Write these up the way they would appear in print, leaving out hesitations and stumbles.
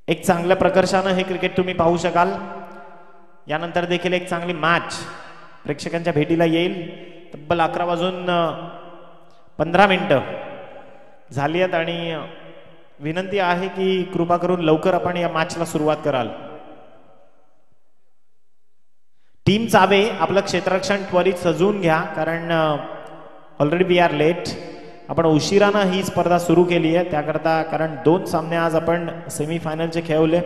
एक चांगल्या प्रकर्षाने हे क्रिकेट तुम्ही पाहू शकाल। यानंतर देखील एक चांगली मॅच प्रेक्षकांच्या भेटीला येईल। तब्बल 11:15 झाली आहेत आणि विनंती आहे की कृपा करून लवकर आपण या मॅचला सुरुवात कराल। टीम चावे आपलं क्षेत्ररक्षण त्वरित सजवून घ्या, कारण ऑलरेडी वी आर लेट। आपण उशिरानं ही स्पर्धा सुरू केली आहे त्याकरता, कारण 2 सामने आज आपण सेमीफायनलचे खेळवले।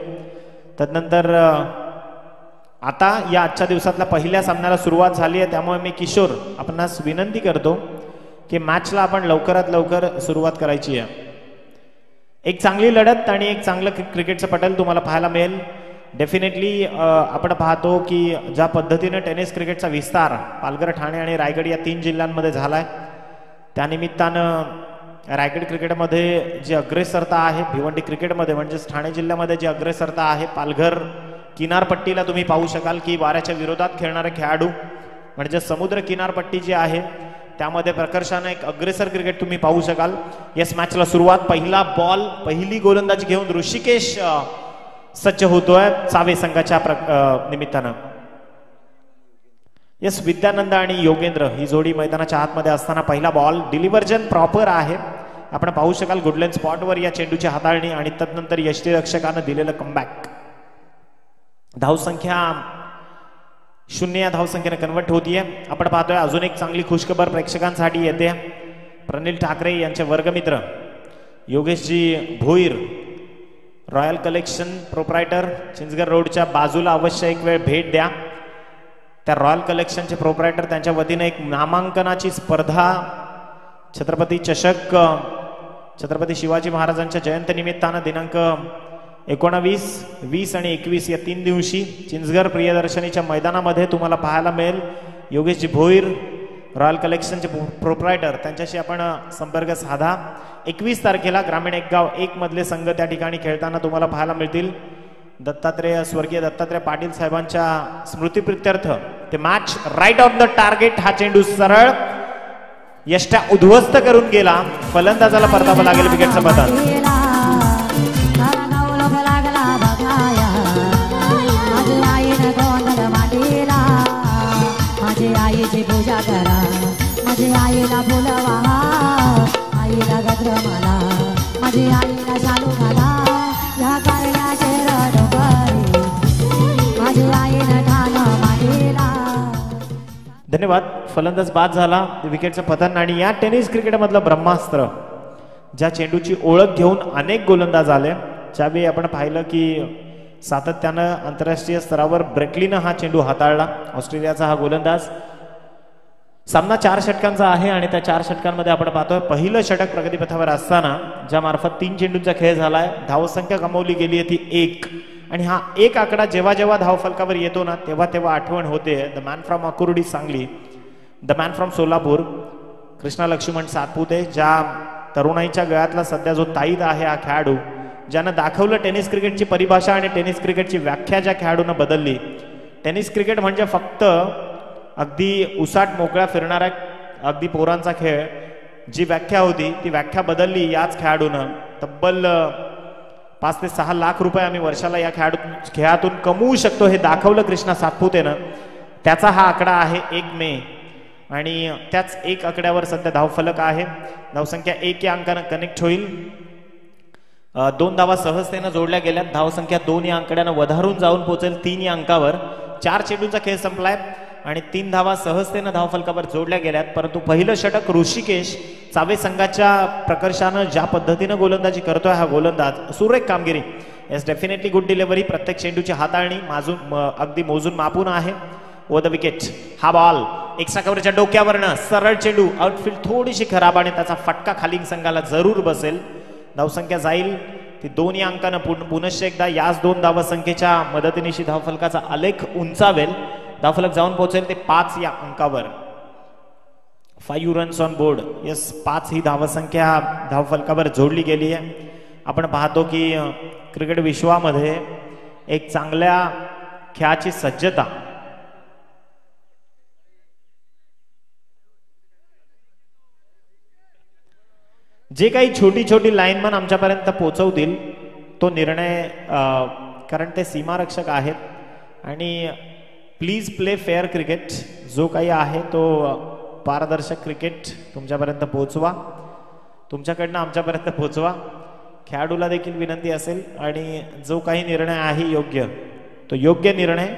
तदनंतर आता या आजच्या दिवसातल्या पहिल्या सामन्याला सुरुवात झाली आहे, त्यामुळे मी किशोर आपणास विनंती करतो की मॅचला आपण लवकरात लवकर सुरुवात करायची आहे। एक चांगली लढत आणि एक चांगलं क्रिकेटचं पटल तुम्हाला पाहायला मिळेल। डेफिनेटली आपण पाहतो की ज्या पद्धतीने टेनिस क्रिकेटचा विस्तार पालघर, ठाणे आणि रायगड या 3 जिल्ह्यांमध्ये झालाय, त्यानिमित्तानं रायगड क्रिकेटमध्ये जी अग्रेसरता आहे, भिवंडी क्रिकेटमध्ये म्हणजेच ठाणे जिल्ह्यामध्ये जी अग्रेसरता आहे, पालघर किनारपट्टीला तुम्ही पाहू शकाल की वाऱ्याच्या विरोधात खेळणारे खेळाडू म्हणजे समुद्र किनारपट्टी जी आहे त्यामध्ये प्रकर्षाने एक अग्रेसर क्रिकेट तुम्ही पाहू शकाल। यस, मॅचला सुरुवात। पहिला बॉल, पहिली गोलंदाजी घेऊन ऋषिकेश सज्ज होतोय चावे संघाच्या निमित्तानं। यस, विद्यानंद आणि योगेंद्र ही जोडी मैदानाच्या आतमध्ये असताना पहिला बॉल डिलिव्हर्जन प्रॉपर आहे, आपण पाहू शकाल गुडलँड स्पॉटवर या चेंडूची हाताळणी आणि तदनंतर यष्टीरक्षकानं दिलेलं कमबॅक। धावसंख्या 0 या धावसंख्येने कन्वर्ट होतीये। आपण पाहतोय अजून एक चांगली खुशखबर प्रेक्षकांसाठी येते। प्रनिल ठाकरे यांचे वर्गमित्र Yogeshji Bhoir, royal collection proprietor, Chinchgad रोडच्या बाजूला अवश्य एक वेळ भेट द्या। त्या रॉयल कलेक्शनचे प्रोप्रायटर त्यांच्या वतीने एक नामांकनाची स्पर्धा छत्रपती चषक छत्रपती शिवाजी महाराजांच्या जयंतीनिमित्तानं दिनांक 19, 20 आणि 21 या 3 दिवशी चिंचगड प्रियदर्शनीच्या मैदानामध्ये तुम्हाला पाहायला मिळेल। योगेशजी भोईर, रॉयल कलेक्शनचे प्रोप्रायटर, त्यांच्याशी आपण संपर्क साधा। 21 तारखेला ग्रामीण एक गाव एक मधले संघ त्या ठिकाणी खेळताना तुम्हाला पाहायला मिळतील। स्वर्गीय दत्तात्रय पाटील साहेबांच्या स्मृतीप्रित्यर्थ ते match right on the target. हा चेंडू सरळ यष्ट्या उद्ध्वस्त करून गेला, फलंदाजाला परतावं लागेल विकेटचं बदल। माझे आईची पूजा करा, माझे आईला बोलवा, आईला गजर मला, माझे आईला शालू घाला, या करण्याचे रडोबरी, माझे आईला ठाण मांडीला। धन्यवाद। फलंदाज बाद झाला, विकेटचं पतन। आणि या टेनिस क्रिकेटमधलं ब्रह्मास्त्र, ज्या चेंडूची ओळख घेऊन अनेक गोलंदाज आले, ज्यावेळी आपण पाहिलं की सातत्यानं आंतरराष्ट्रीय स्तरावर ब्रेकलीनं हा चेंडू हाताळला, ऑस्ट्रेलियाचा हा गोलंदाज। सामना 4 षटकांचा आहे आणि त्या 4 षटकांमध्ये आपण पाहतोय पहिलं षटक प्रगतीपथावर असताना ज्या मार्फत 3 चेंडूंचा खेळ झालाय, धावसंख्या गमावली गेली आहे ती 1। आणि हा 1 आकडा जेव्हा जेव्हा धावफलकावर येतो ना तेव्हा तेव्हा आठवण होते the man from Akurdi Sangli, the man from Solapur Krishna Laxman Satpute, ज्या तरुणाईच्या गळ्यातला सध्या जो ताईत आहे हा खेळाडू, ज्यानं दाखवलं टेनिस क्रिकेटची परिभाषा आणि टेनिस क्रिकेटची व्याख्या ज्या खेळाडूनं बदलली। टेनिस क्रिकेट म्हणजे फक्त अगदी उसाट मोकळ्या फिरणाऱ्या अगदी पोरांचा खेळ, जी व्याख्या होती ती व्याख्या बदलली याच खेळाडूनं। तब्बल 5 ते 6 लाख रुपये आम्ही वर्षाला या खेळातून कमवू शकतो हे दाखवलं कृष्णा सातपुतेनं। त्याचा हा आकडा आहे 1 मे आणि त्याच 1 आकड्यावर सध्या धावफलक आहे। धावसंख्या 1 या अंकानं कनेक्ट होईल। 2 धावा सहजतेनं जोडल्या गेल्यात, धावसंख्या 2 या अंकड्यानं वधारून जाऊन पोहोचेल 3 या अंकावर। 4 चेंडूंचा खेळ संपलाय आणि 3 धावा सहजतेनं धावफलकावर जोडल्या गेल्यात। परंतु पहिलं षटक ऋषिकेश चावे संघाच्या प्रकर्षानं ज्या पद्धतीनं गोलंदाजी करतोय हा गोलंदाज, सुरेख कामगिरी। येस, डेफिनेटली गुड डिलिव्हरी, प्रत्येक चेंडूची हाताळणी अगदी मोजून मापून आहे। ओ द विकेट, हा बॉल एक्स्ट्रा कव्हरच्या डोक्यावरनं सरळ चेंडू, आउटफील्ड थोडीशी खराब आणि त्याचा फटका खाली संघाला जरूर बसेल। धावसंख्या जाईल ती 2 या अंकानं पुनश्च एकदा याच 2 धावसंख्येच्या मदतीनिशी धावफलकाचा आलेख उंचावेल। धावफलक जाऊन पोहोचेल ते 5 या अंकावर। 5 रन्स ऑन बोर्ड। यस, 5 ही धावसंख्या धावफलकावर जोडली गेली आहे। आपण पाहतो की क्रिकेट विश्वामध्ये एक चांगल्या खेळाची सज्जता जे काही छोटी छोटी लाईनमन आमच्यापर्यंत पोहोचवतील तो निर्णय कारण ते सीमारक्षक आहेत आणि प्लीज प्ले फेअर क्रिकेट, जो काही आहे तो पारदर्शक क्रिकेट तुमच्यापर्यंत पोहोचवा, तुमच्याकडनं आमच्यापर्यंत पोहोचवा. खेळाडूला देखील विनंती असेल आणि जो काही निर्णय आहे योग्य, तो योग्य निर्णय.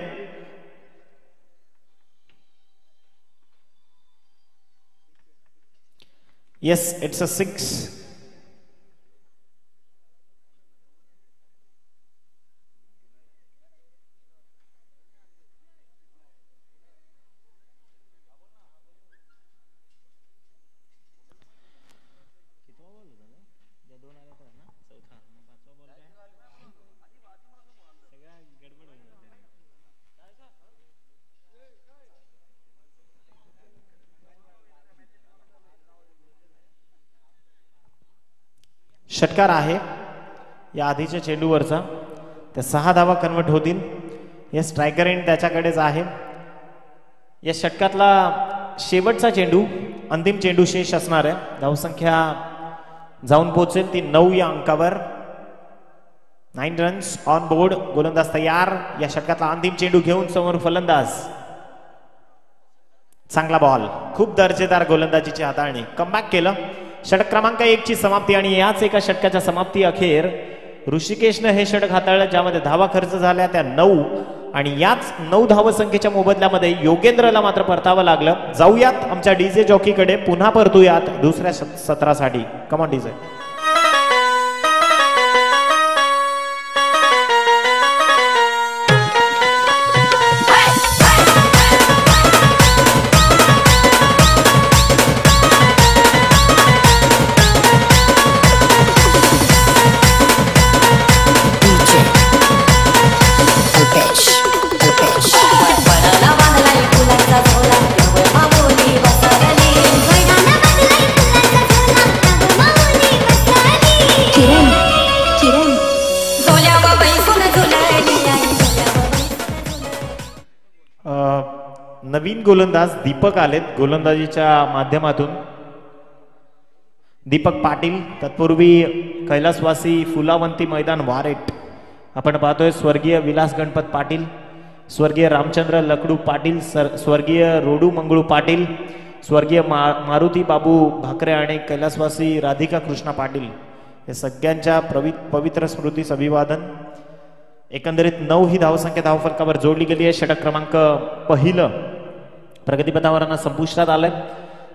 Yes, it's a 6. षटकार आहे या आधीच्या चेंडूवरचा, त्या 6 धावा कन्वर्ट होतील. या स्ट्रायकर एंड त्याच्याकडेच आहे. या षटकातला शेवटचा चेंडू, अंतिम चेंडू शेष असणार आहे. धावसंख्या जाऊन पोहोचेल ती 9 या अंकावर. 9 रन्स ऑन बोर्ड. गोलंदाज तयार. या षटकातला अंतिम चेंडू घेऊन समोर फलंदाज. चांगला बॉल, खूप दर्जेदार गोलंदाजीची हाताळणी. कमबॅक केलं. षटक क्रमांक 1 ची समाप्ती आणि याच एका षटकाच्या समाप्ती अखेर ऋषिकेशनं हे षटक हाताळलं, ज्यामध्ये धावा खर्च झाल्या त्या 9 आणि याच 9 धावसंख्येच्या मोबदल्यामध्ये योगेंद्रला मात्र परतावं लागलं. जाऊयात आमच्या डीजे जॉकीकडे, पुन्हा परतूयात दुसऱ्या सत्रासाठी. Come on DJ. नवीन गोलंदाज दीपक आलेत गोलंदाजीच्या माध्यमातून. दीपक पाटील. तत्पूर्वी कैलासवासी फुलावंती मैदान वारेट आपण पाहतोय स्वर्गीय विलास गणपत पाटील, स्वर्गीय रामचंद्र लकडू पाटील, स्वर्गीय रोडू मंगळू पाटील, स्वर्गीय मारुती बाबू भाकरे आणि कैलासवासी राधिका कृष्णा पाटील या सगळ्यांच्या पवित्र स्मृतीस अभिवादन. एकंदरीत 9 ही धावसंख्या धावफलकावर जोडली गेली आहे. षटक क्रमांक 1 प्रगतीपथावर संपुष्टात आलंय.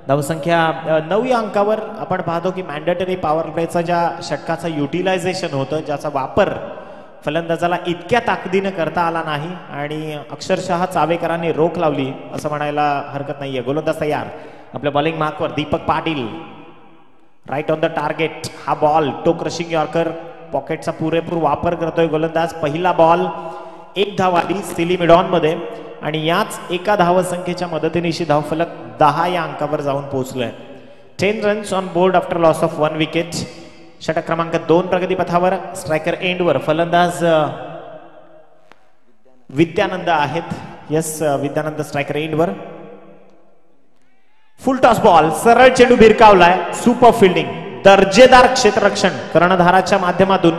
धावसंख्या 9 या अंकावर आपण पाहतो की मॅन्डेटरी पॉवर प्लेचा ज्या षटकाचा युटिलायझेशन होतं, ज्याचा वापर फलंदाजाला इतक्या ताकदीनं करता आला नाही आणि अक्षरशः चावेकरांनी रोख लावली असं म्हणायला हरकत नाहीये. गोलंदाज तयार. आपल्या बॉलिंग मार्कवर Deepak Patil. Right on the target. हा बॉल टो क्रशिंग यॉर्कर. पॉकेटचा पुरेपूर वापर करतोय गोलंदाज. पहिला बॉल. 1 धाव आली सिली मिडॉन मध्ये आणि याच एका धावसंख्येच्या मदतीनिशी धावफलक 10 या अंकावर जाऊन पोहोचलोय. 10 runs on board after loss of 1 wicket. षटक क्रमांक 2 प्रगतीपथावर. स्ट्रायकर एंडवर फलंदाज विद्यानंद आहेत. यस, विद्यानंद स्ट्रायकर एंडवर. Full toss ball. सरळ चेंडू भिरकावलाय. Super fielding. दर्जेदार क्षेत्ररक्षण कर्णधाराच्या माध्यमातून.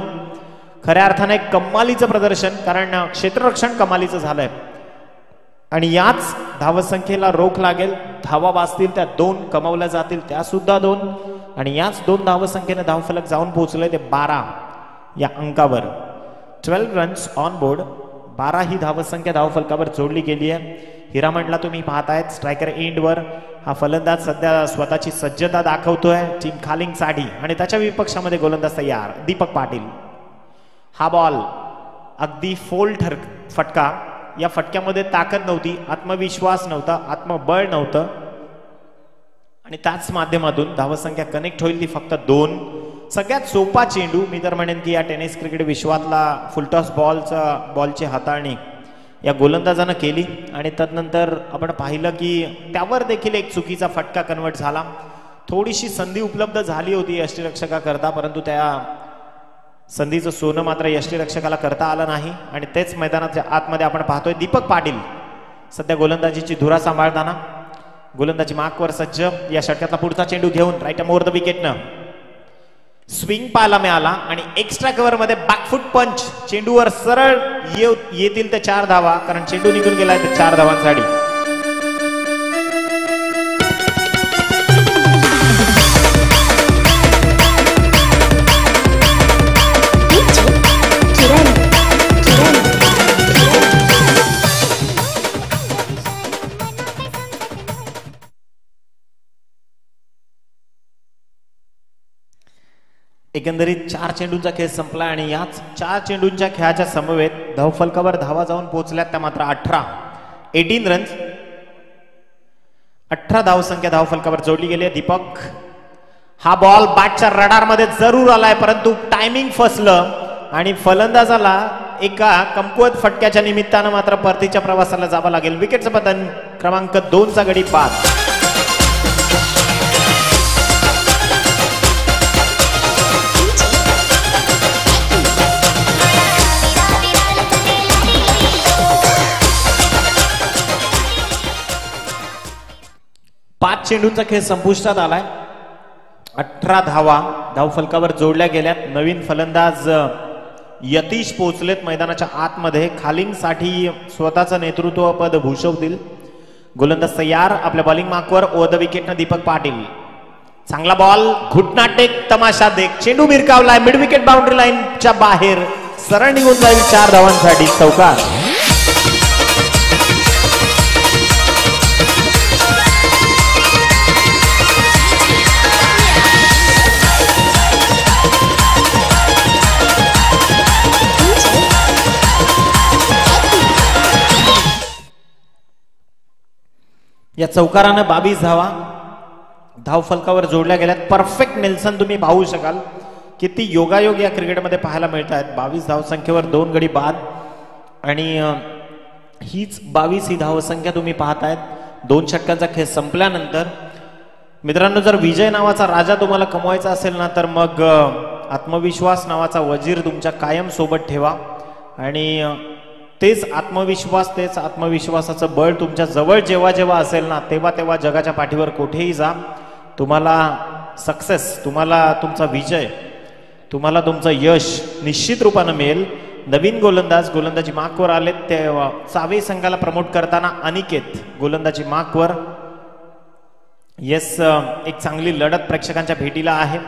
खऱ्या अर्थाने कमालीचं प्रदर्शन, कारण क्षेत्ररक्षण कमालीचं झालंय आणि याच धावसंख्येला रोख लागेल. धावा वाचतील त्या 2, कमावल्या जातील त्या सुद्धा 2 आणि याच 2 धावसंख्येने धावफलक जाऊन पोहोचले ते 12 या अंकावर. 12 रन्स ऑन बोर्ड. 12 ही धावसंख्या धावफलकावर जोडली गेली आहे. हिरामंडला तुम्ही पाहतायत स्ट्रायकर एंडवर. हा फलंदाज सध्या स्वतःची सज्जता दाखवतोय टीम खालिंगसाठी आणि त्याच्या विपक्षामध्ये गोलंदाज तयार दीपक पाटील. हा बॉल अगदी फोल फटका. या फटक्यामध्ये ताकद नव्हती, आत्मविश्वास नव्हता, आत्मबळ नव्हतं आणि त्याच माध्यमातून धावसंख्या कनेक्ट होईल ती फक्त 2. सगळ्यात सोपा चेंडू मी तर म्हणेन की या टेनिस क्रिकेट विश्वातला फुलटॉस बॉलची हाताळणी या गोलंदाजानं केली आणि तदनंतर आपण पाहिलं की त्यावर देखील एक चुकीचा फटका कन्वर्ट झाला. थोडीशी संधी उपलब्ध झाली होती यष्टीरक्षकाकरता, परंतु त्या संधीचं सोनं मात्र यष्टीरक्षकाला करता आलं नाही आणि तेच मैदानाच्या आतमध्ये आपण पाहतोय दीपक पाटील सध्या गोलंदाजीची धुरा सांभाळताना. गोलंदाजी मार्कवर सज्ज. या षटकातला पुढचा चेंडू घेऊन राईट मोर द विकेटनं स्विंग पाहायला मिळाला आणि एक्स्ट्रा कव्हर मध्ये बॅकफुट पंच, चेंडूवर सरळ येतील ते 4 धावा, कारण चेंडू निघून गेलाय ते 4 धावांसाठी. एकंदरीत 4 चेंडूंचा खेळ संपला आणि याच 4 चेंडूंच्या खेळाच्या समवेत धावफलकावर धावा जाऊन पोहोचल्यात त्या मात्र 18 रन्स. 18 धावसंख्या धावफलकावर जोडली गेली आहे. दीपक, हा बॉल बॅटच्या रडार मध्ये जरूर आलाय, परंतु टायमिंग फसलं आणि फलंदाजाला एका कमकुवत फटक्याच्या निमित्तानं मात्र परतीच्या प्रवासाला जावं लागेल. विकेटचं पतन क्रमांक 2 चा गडी बाद. पाच चेंडूंचा खेळ संपुष्टात आलाय. 18 धावा धावफलकावर जोडल्या गेल्यात. नवीन फलंदाज यतीश पोहोचलेत मैदानाच्या आतमध्ये. खालिंगसाठी स्वतःचं नेतृत्व पद भूषवतील. गोलंदाज तयार आपल्या बॉलिंग मार्कवर. ओव्हर द विकेटनं दीपक पाटील. चांगला बॉल, घुटना टेक, तमाशा देख. चेंडू मिरकावलाय मिड विकेट बाउंड्री लाईनच्या बाहेर, सरळ निघून जाईल 4 धावांसाठी. चौकार. या चौकारानं 22 धावा धावफलकावर जोडल्या गेल्यात. परफेक्ट नेल्सन तुम्ही पाहू शकाल. किती योगायोग या क्रिकेटमध्ये पाहायला मिळत आहेत. 22 धावसंख्येवर 2 गडी बाद आणि हीच 22 ही धावसंख्या तुम्ही पाहतायत 2 षटकांचा खेळ संपल्यानंतर. मित्रांनो, जर विजय नावाचा राजा तुम्हाला कमवायचा असेल ना, तर मग आत्मविश्वास नावाचा वजीर तुमच्या कायम सोबत ठेवा आणि तेच आत्मविश्वासाचं बळ तुमच्या जवळ जेव्हा जेव्हा असेल ना, तेव्हा तेव्हा जगाच्या पाठीवर कुठेही जा, तुम्हाला सक्सेस, तुम्हाला तुमचा विजय, तुम्हाला तुमचं यश निश्चित रूपानं मिळेल. नवीन गोलंदाजी मार्कवर आलेत. तेव्हा चावे संघाला प्रमोट करताना अनिकेत गोलंदाजी मार्कवर. येस, एक चांगली लढत प्रेक्षकांच्या भेटीला आहे.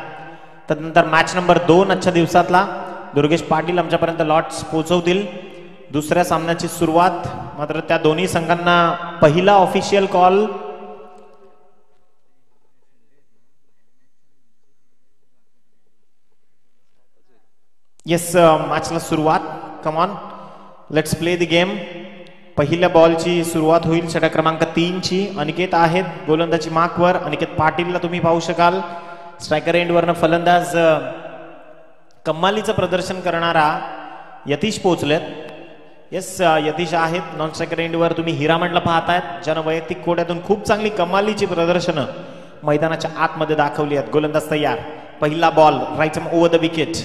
त्यानंतर मॅच नंबर 2 आजच्या दिवसातला दुर्गेश पाटील आमच्यापर्यंत लॉट्स पोहोचवतील. दुसऱ्या सामन्याची सुरुवात मात्र त्या दोन्ही संघांना पहिला ऑफिशियल कॉल. येस, मॅचला सुरुवात. Come on, let's play the game. पहिल्या बॉलची सुरुवात होईल षटक क्रमांक 3 ची. अनिकेत आहेत गोलंदाजी मार्कवर. अनिकेत पाटीलला तुम्ही पाहू शकाल. स्ट्रायकर एंडवरनं फलंदाज कमालीचं प्रदर्शन करणारा यतीश पोहोचलेत. येस, यतीश आहेत. नॉन स्ट्रायकर एंडवर तुम्ही हिरामणला पाहतायत, ज्यानं वैयक्तिक कोट्यातून खूप चांगली कमालीची प्रदर्शनं मैदानाच्या आतमध्ये दाखवली आहेत. गोलंदाज तयार. पहिला ball right over the wicket.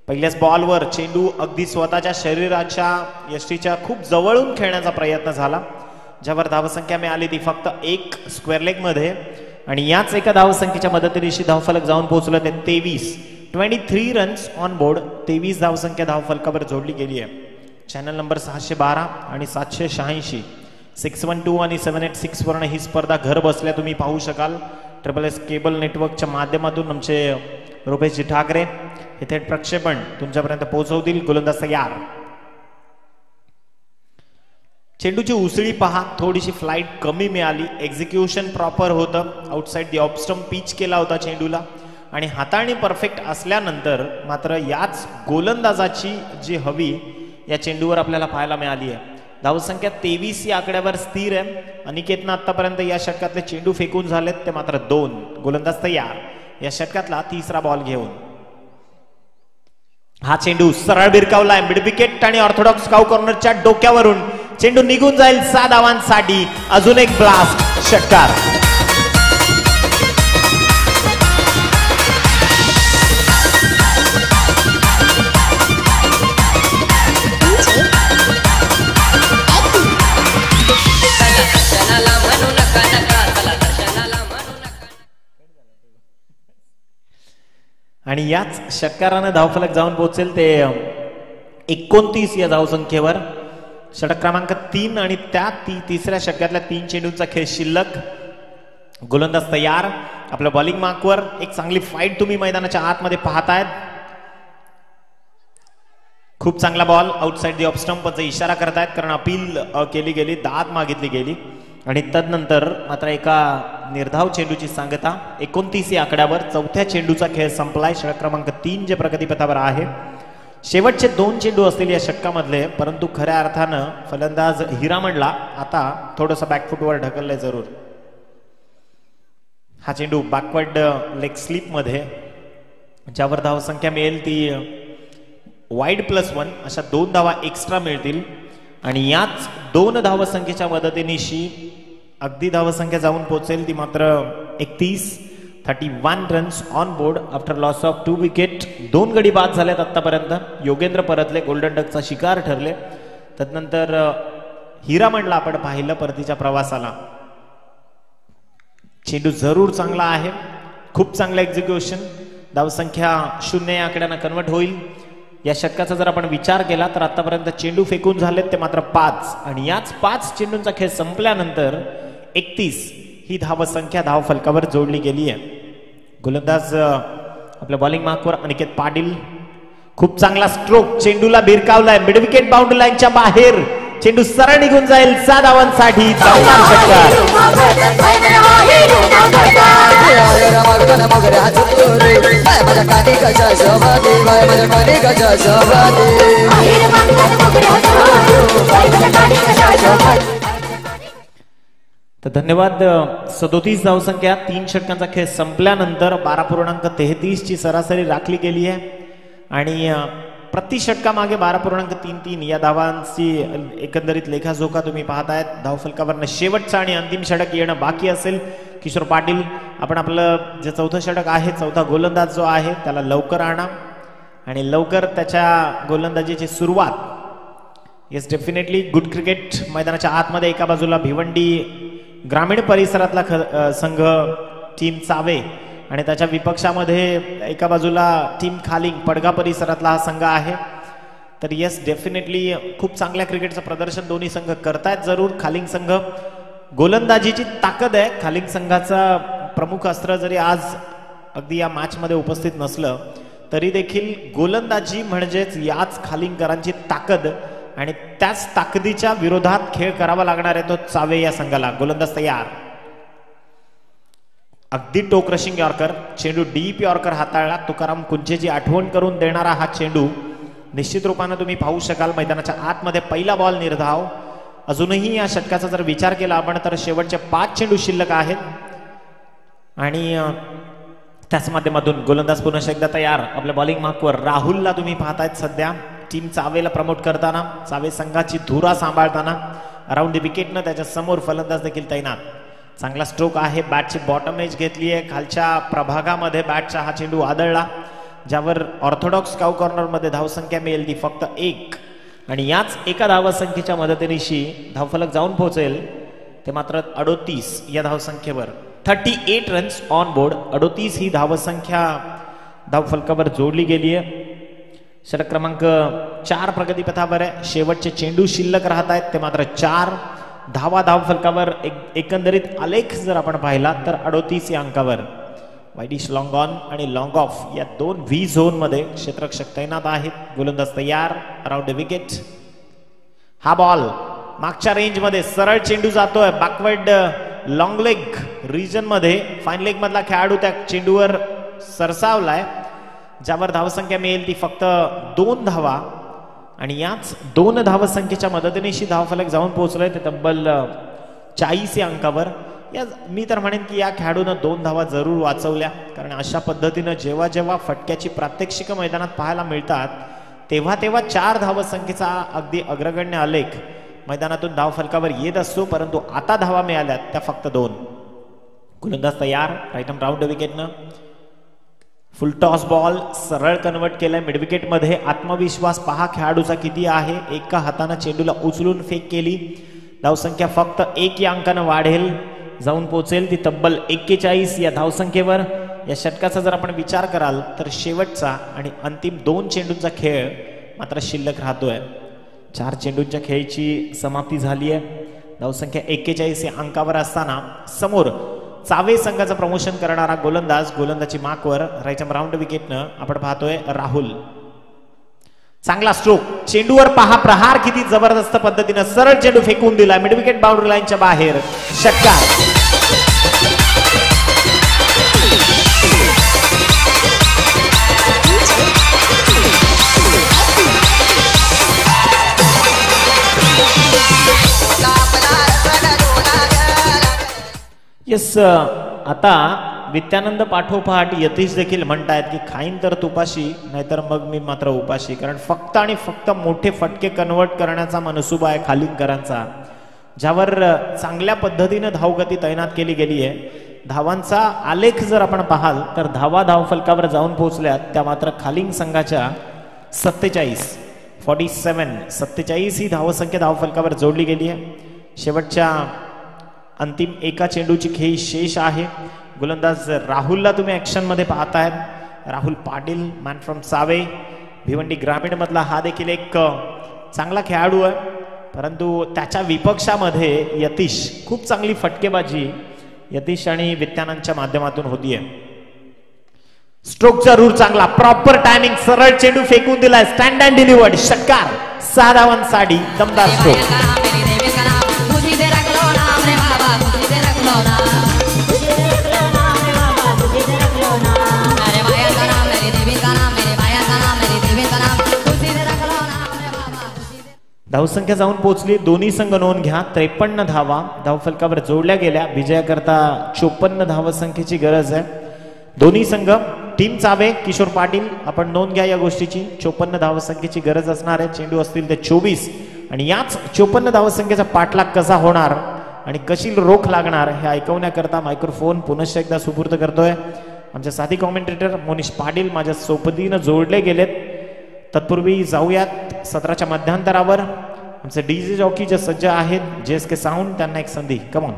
पहिल्याच बॉलवर चेंडू अगदी स्वतःच्या शरीराच्या यष्टीच्या खूप जवळून खेळण्याचा प्रयत्न झाला, ज्यावर धावसंख्या मिळाली ती फक्त 1 स्क्वेअर लेग मध्ये आणि याच एका धावसंख्येच्या मदतीनिशी धावफलक जाऊन पोहोचलं ते 23 रन्स ऑन बोर्ड. 23 धावसंख्या धावफलकावर जोडली गेली आहे. चॅनल नंबर 612 आणि 786 612 आणि 786 वरनं ही स्पर्धा घर बसल्या तुम्ही पाहू शकाल. SSS केबल नेटवर्कच्या माध्यमातून आमचे रुपेशजी ठाकरे हे थेट प्रक्षेपण तुमच्यापर्यंत पोहोचवतील. गोलंदाज तयार. चेंडूची उसळी पहा, थोडीशी फ्लाईट कमी मिळाली. एक्झिक्युशन प्रॉपर होतं. Outside the off stump pitch केला होता चेंडूला आणि हाताळणी परफेक्ट असल्यानंतर मात्र याच गोलंदाजाची जी हवी या चेंडूवर आपल्याला पाहायला मिळाली आहे. धावसंख्या 23 या आकड्यावर स्थिर आहे. अनिकेतनं आतापर्यंत या षटकातले चेंडू फेकून झालेत ते मात्र 2. गोलंदाज तयार. या षटकातला 3रा बॉल घेऊन हा चेंडू सरळ बिरकावलाय मिड विकेट आणि ऑर्थोडॉक्स काऊ कॉर्नरच्या डोक्यावरून चेंडू निघून जाईल 6 धावांसाठी. अजून एक ब्लास्ट. षटकार. आणि याच षटकारानं धावफलक जाऊन पोहोचेल ते 29 या धावसंख्येवर. षटक क्रमांक 3 आणि त्या तिसऱ्या षटकातल्या 3 चेंडूंचा खेळ शिल्लक. गोलंदाज तयार आपल्या बॉलिंग मार्कवर. एक चांगली फाईट तुम्ही मैदानाच्या आतमध्ये पाहतायत. खूप चांगला बॉल आउटसाइड दी ऑफ स्टंपचा इशारा करतायत कारण अपील केली गेली, दाद मागितली गेली आणि तदनंतर मात्र एका निर्धाव चेंडूची सांगता. 29 या आकड्यावर चौथ्या चेंडूचा खेळ संपलाय. षटक क्रमांक 3 जे प्रगतीपथावर आहे. शेवटचे 2 चेंडू असतील या षटकामधले, परंतु खऱ्या अर्थानं फलंदाज हिरामणला आता थोडंसं बॅकफुटवर ढकललंय जरूर. हा चेंडू बॅकवर्ड लेग स्लिप मध्ये, ज्यावर धावसंख्या मिळेल ती वाईड +1 अशा 2 धावा एक्स्ट्रा मिळतील आणि याच 2 धावसंख्येच्या मदतीनिशी अगदी धावसंख्या जाऊन पोहोचेल ती मात्र 31 runs on board after loss of 2 wicket. 2 गडी बाद झालेत आतापर्यंत. योगेंद्र परतले गोल्डन डकचा शिकार ठरले. तदनंतर हिरामणला आपण पाहिलं परतीच्या प्रवासाला. चेंडू जरूर चांगला आहे, खूप चांगलं एक्झिक्युशन. धावसंख्या 0 या आकड्यानं कन्वर्ट होईल. या षटकाचा जर आपण विचार केला तर आतापर्यंत चेंडू फेकून झालेत ते मात्र 5 आणि याच 5 चेंडूंचा खेळ संपल्यानंतर 31 ही धावसंख्या धावफलकावर जोडली गेली आहे. गोलंदाज आपल्या बॉलिंग मार्कवर अनिकेत पाटील. खूप चांगला स्ट्रोक, चेंडूला भिरकावलाय मिड विकेट बाउंड्री लाईनच्या बाहेर. चेंडू सरळ निघून जाईल 6 धावांसाठी. तर धन्यवाद. 37 धावसंख्या 3 षटकांचा खेळ संपल्यानंतर 12.33 ची सरासरी राखली गेली आहे आणि प्रति षटकामागे 12.33 या धावांची एकंदरीत लेखाजोखा तुम्ही पाहतायत. धावफलकावरनं शेवटचं आणि अंतिम षटक येणं बाकी असेल. किशोर पाटील, आपण आपलं जे चौथं षटक आहे, चौथा गोलंदाज जो आहे त्याला लवकर आणा आणि लवकर त्याच्या गोलंदाजीची सुरुवात. येस, डेफिनेटली गुड क्रिकेट मैदानाच्या आतमध्ये एका बाजूला भिवंडी ग्रामीण परिसरातला संघ टीम चावे आणि त्याच्या विपक्षामध्ये एका बाजूला टीम खालिंग पडगा परिसरातला हा संघ आहे. तर येस, डेफिनेटली खूप चांगल्या क्रिकेटचं प्रदर्शन दोन्ही संघ करतायत जरूर. खालिंग संघ गोलंदाजीची ताकद आहे. खालिंग संघाचा प्रमुख अस्त्र जरी आज अगदी या मॅच मध्ये उपस्थित नसलं तरी देखील गोलंदाजी म्हणजेच याच खालिंगकरांची ताकद आणि त्याच ताकदीच्या विरोधात खेळ करावा लागणार आहे तो चावे या संघाला. गोलंदाज तयार. अगदी टोक रशिंग यॉर्कर, चेंडू डीप यॉर्कर हाताळला. तुकाराम कुंचेची आठवण करून देणारा हा चेंडू निश्चित रूपाने तुम्ही पाहू शकाल मैदानाच्या आतमध्ये. पहिला बॉल निर्धाव. अजूनही या षटकाचा जर विचार केला आपण तर शेवटचे 5 चेंडू शिल्लक आहेत आणि त्याच माध्यमातून गोलंदाज पुन्हा एकदा तयार. आपल्या बॉलिंग मार्कवर राहुलला तुम्ही पाहतायत सध्या टीम चावेला प्रमोट करताना, चावे संघाची धुरा सांभाळताना. अराउंड द विकेटनं त्याच्या समोर फलंदाज देखील तैनात. चांगला स्ट्रोक आहे. बॅटची बॉटम एज घेतली आहे. खालच्या प्रभागामध्ये बॅटचा हा चेंडू आदळला, ज्यावर ऑर्थोडॉक्स काऊ कॉर्नरमध्ये धावसंख्या मिळेल ती फक्त 1 आणि याच एका धावसंख्येच्या मदतीनिशी धावफलक जाऊन पोहोचेल ते मात्र 38 या धावसंख्येवर. 38 रन्स ऑन बोर्ड. 38 ही धावसंख्या धावफलकावर जोडली गेली आहे. षटक क्रमांक 4 प्रगतीपथावर आहे. शेवटचे चेंडू शिल्लक राहत आहेत ते मात्र 4 धावा धावफलकावर. एकंदरीत आलेख जर आपण पाहिला तर 38 या अंकावर. वाईडिश लॉंग ऑन आणि लॉंग ऑफ या 2 व्ही झोन मध्ये क्षेत्ररक्षक तैनात आहेत. गोलंदाज तयार. Around the wicket. हा बॉल मागच्या रेंज मध्ये सरळ चेंडू जातोय बॅकवर्ड लॉंग लेग रिजन मध्ये. फाईन लेग मधला खेळाडू त्या चेंडूवर सरसावलाय, ज्यावर धावसंख्या मिळेल ती फक्त 2 धावा आणि याच 2 धावसंख्येच्या मदतीनिशी धावफलक जाऊन पोहोचलोय ते तब्बल 40 या अंकावर. या मी तर म्हणेन की या खेळाडूनं 2 धावा जरूर वाचवल्या, कारण अशा पद्धतीनं जेव्हा जेव्हा फटक्याची प्रात्यक्षिक मैदानात पाहायला मिळतात तेव्हा तेव्हा 4 धावसंख्येचा अगदी अग्रगण्य आलेख मैदानातून धावफलकावर येत असतो, परंतु आता धावा मिळाल्यात त्या फक्त 2. गोलंदाज तयार. राईट आर्म राऊंड विकेटनं. फुल टॉस बॉल सरळ कन्वर्ट केलाय मिड विकेट मध्ये. आत्मविश्वास पहा खेळाडूचा किती आहे. एका हाताने चेंडूला उचलून फेक केली. धावसंख्या फक्त 1 या अंकानं वाढेल, जाऊन पोहोचेल ती तब्बल 41 या धावसंख्येवर. या षटकाचा जर आपण विचार कराल तर शेवटचा आणि अंतिम 2 चेंडूंचा खेळ मात्र शिल्लक राहतोय. 4 चेंडूंच्या खेळीची समाप्ती झाली आहे. धावसंख्या 41 या अंकावर असताना समोर चावे संघाचं प्रमोशन करणारा गोलंदाजी मार्कवर राईट राऊंड विकेटनं आपण पाहतोय राहुल. चांगला स्ट्रोक, चेंडूवर पहा प्रहार किती जबरदस्त पद्धतीनं सरळ चेंडू फेकून दिला मिड विकेट बाउंड्री लाईनच्या बाहेर. षटकार. येस, आता वित्यानंद पाठोपाठ यतीश देखील म्हणतायत की खाईन तर तुपाशी नाहीतर मग मी मात्र उपाशी. कारण फक्त आणि फक्त मोठे फटके कन्वर्ट करण्याचा मनसुबा आहे खालिंगकरांचा, ज्यावर चांगल्या पद्धतीने धावगती तैनात केली गेली आहे. धावांचा आलेख जर आपण पाहाल तर धावा धावफलकावर जाऊन पोहोचल्यात त्या मात्र खालिंग संघाच्या 47 ही धावसंख्या धावफलकावर जोडली गेली आहे. शेवटच्या अंतिम एका चेंडूची खेळी शेष आहे. गोलंदाज राहुलला तुम्ही ऍक्शन मध्ये पाहतायत. राहुल पाटील, मॅन फ्रॉम चावे, भिवंडी ग्रामीण मधला हा देखील एक चांगला खेळाडू आहे, परंतु त्याच्या विपक्षामध्ये यतीश, खूप चांगली फटकेबाजी यतीश आणि वित्यानंदच्या माध्यमातून होतीये. स्ट्रोक जरूर चांगला, प्रॉपर टायमिंग, सरळ चेंडू फेकून दिलाय, स्टँड अँड डिलिव्हर्ड. षटकार. 6 धावांसाठी दमदार स्ट्रोक. धावसंख्या जाऊन पोहोचली. दोन्ही संघ नोंद घ्या. 53 धावा धावफलकावर जोडल्या गेल्या. विजयाकरता 54 धावसंख्येची गरज आहे. दोन्ही संघ, टीम चावे, किशोर पाटील, आपण नोंद घ्या या गोष्टीची. 54 धावसंख्येची गरज असणार आहे. चेंडू असतील ते 24 आणि याच 54 धावसंख्येचा पाठलाग कसा होणार आणि कशी रोख लागणार हे ऐकवण्याकरता मायक्रोफोन पुनश्च एकदा सुपूर्द करतोय. आमचे साथी कॉमेंटेटर मोनिश पाटील माझ्या सोबतीनं जोडले गेलेत. तत्पूर्वी जाऊयात सत्राच्या मध्यांतरावर. आमचे डीजे जॉकी जे सज्ज आहेत, JSK साऊंड, त्यांना एक संधी. कमॉन.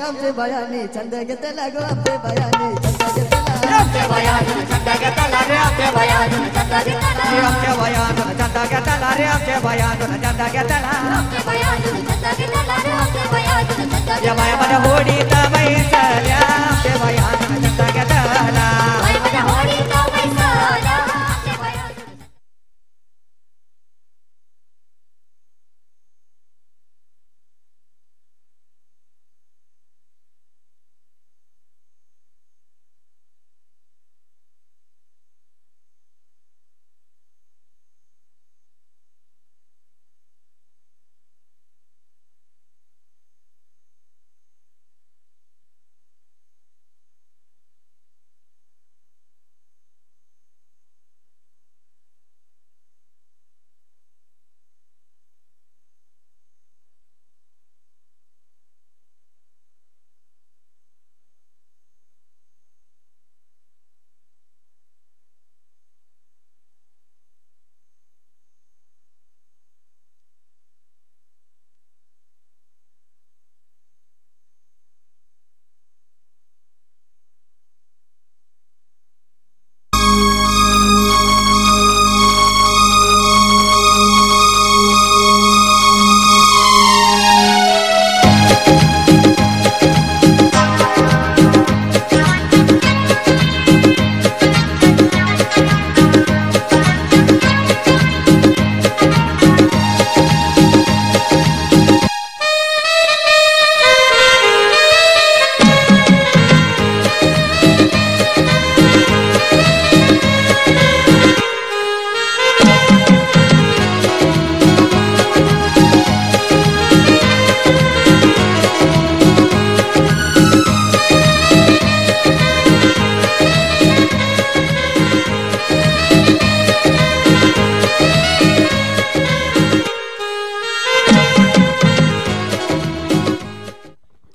आमचे बयानी छंद घेतला गो, आमचे बयानी छंद घेतला, आमचे बयानी छंद घेतला रे, आमचे बयानी छंद घेतला, आमचे बयानी छंद घेतला रे, आमचे बयानी छंद घेतला, आमचे बयानी छंद घेतला रे, आमचे बयानी छंद घेतला. या माया माझ्या होडीत बैसल्या, आमचे बयानी छंद घेतला, माया माझ्या होडीत बैसल्या, आमचे बयानी.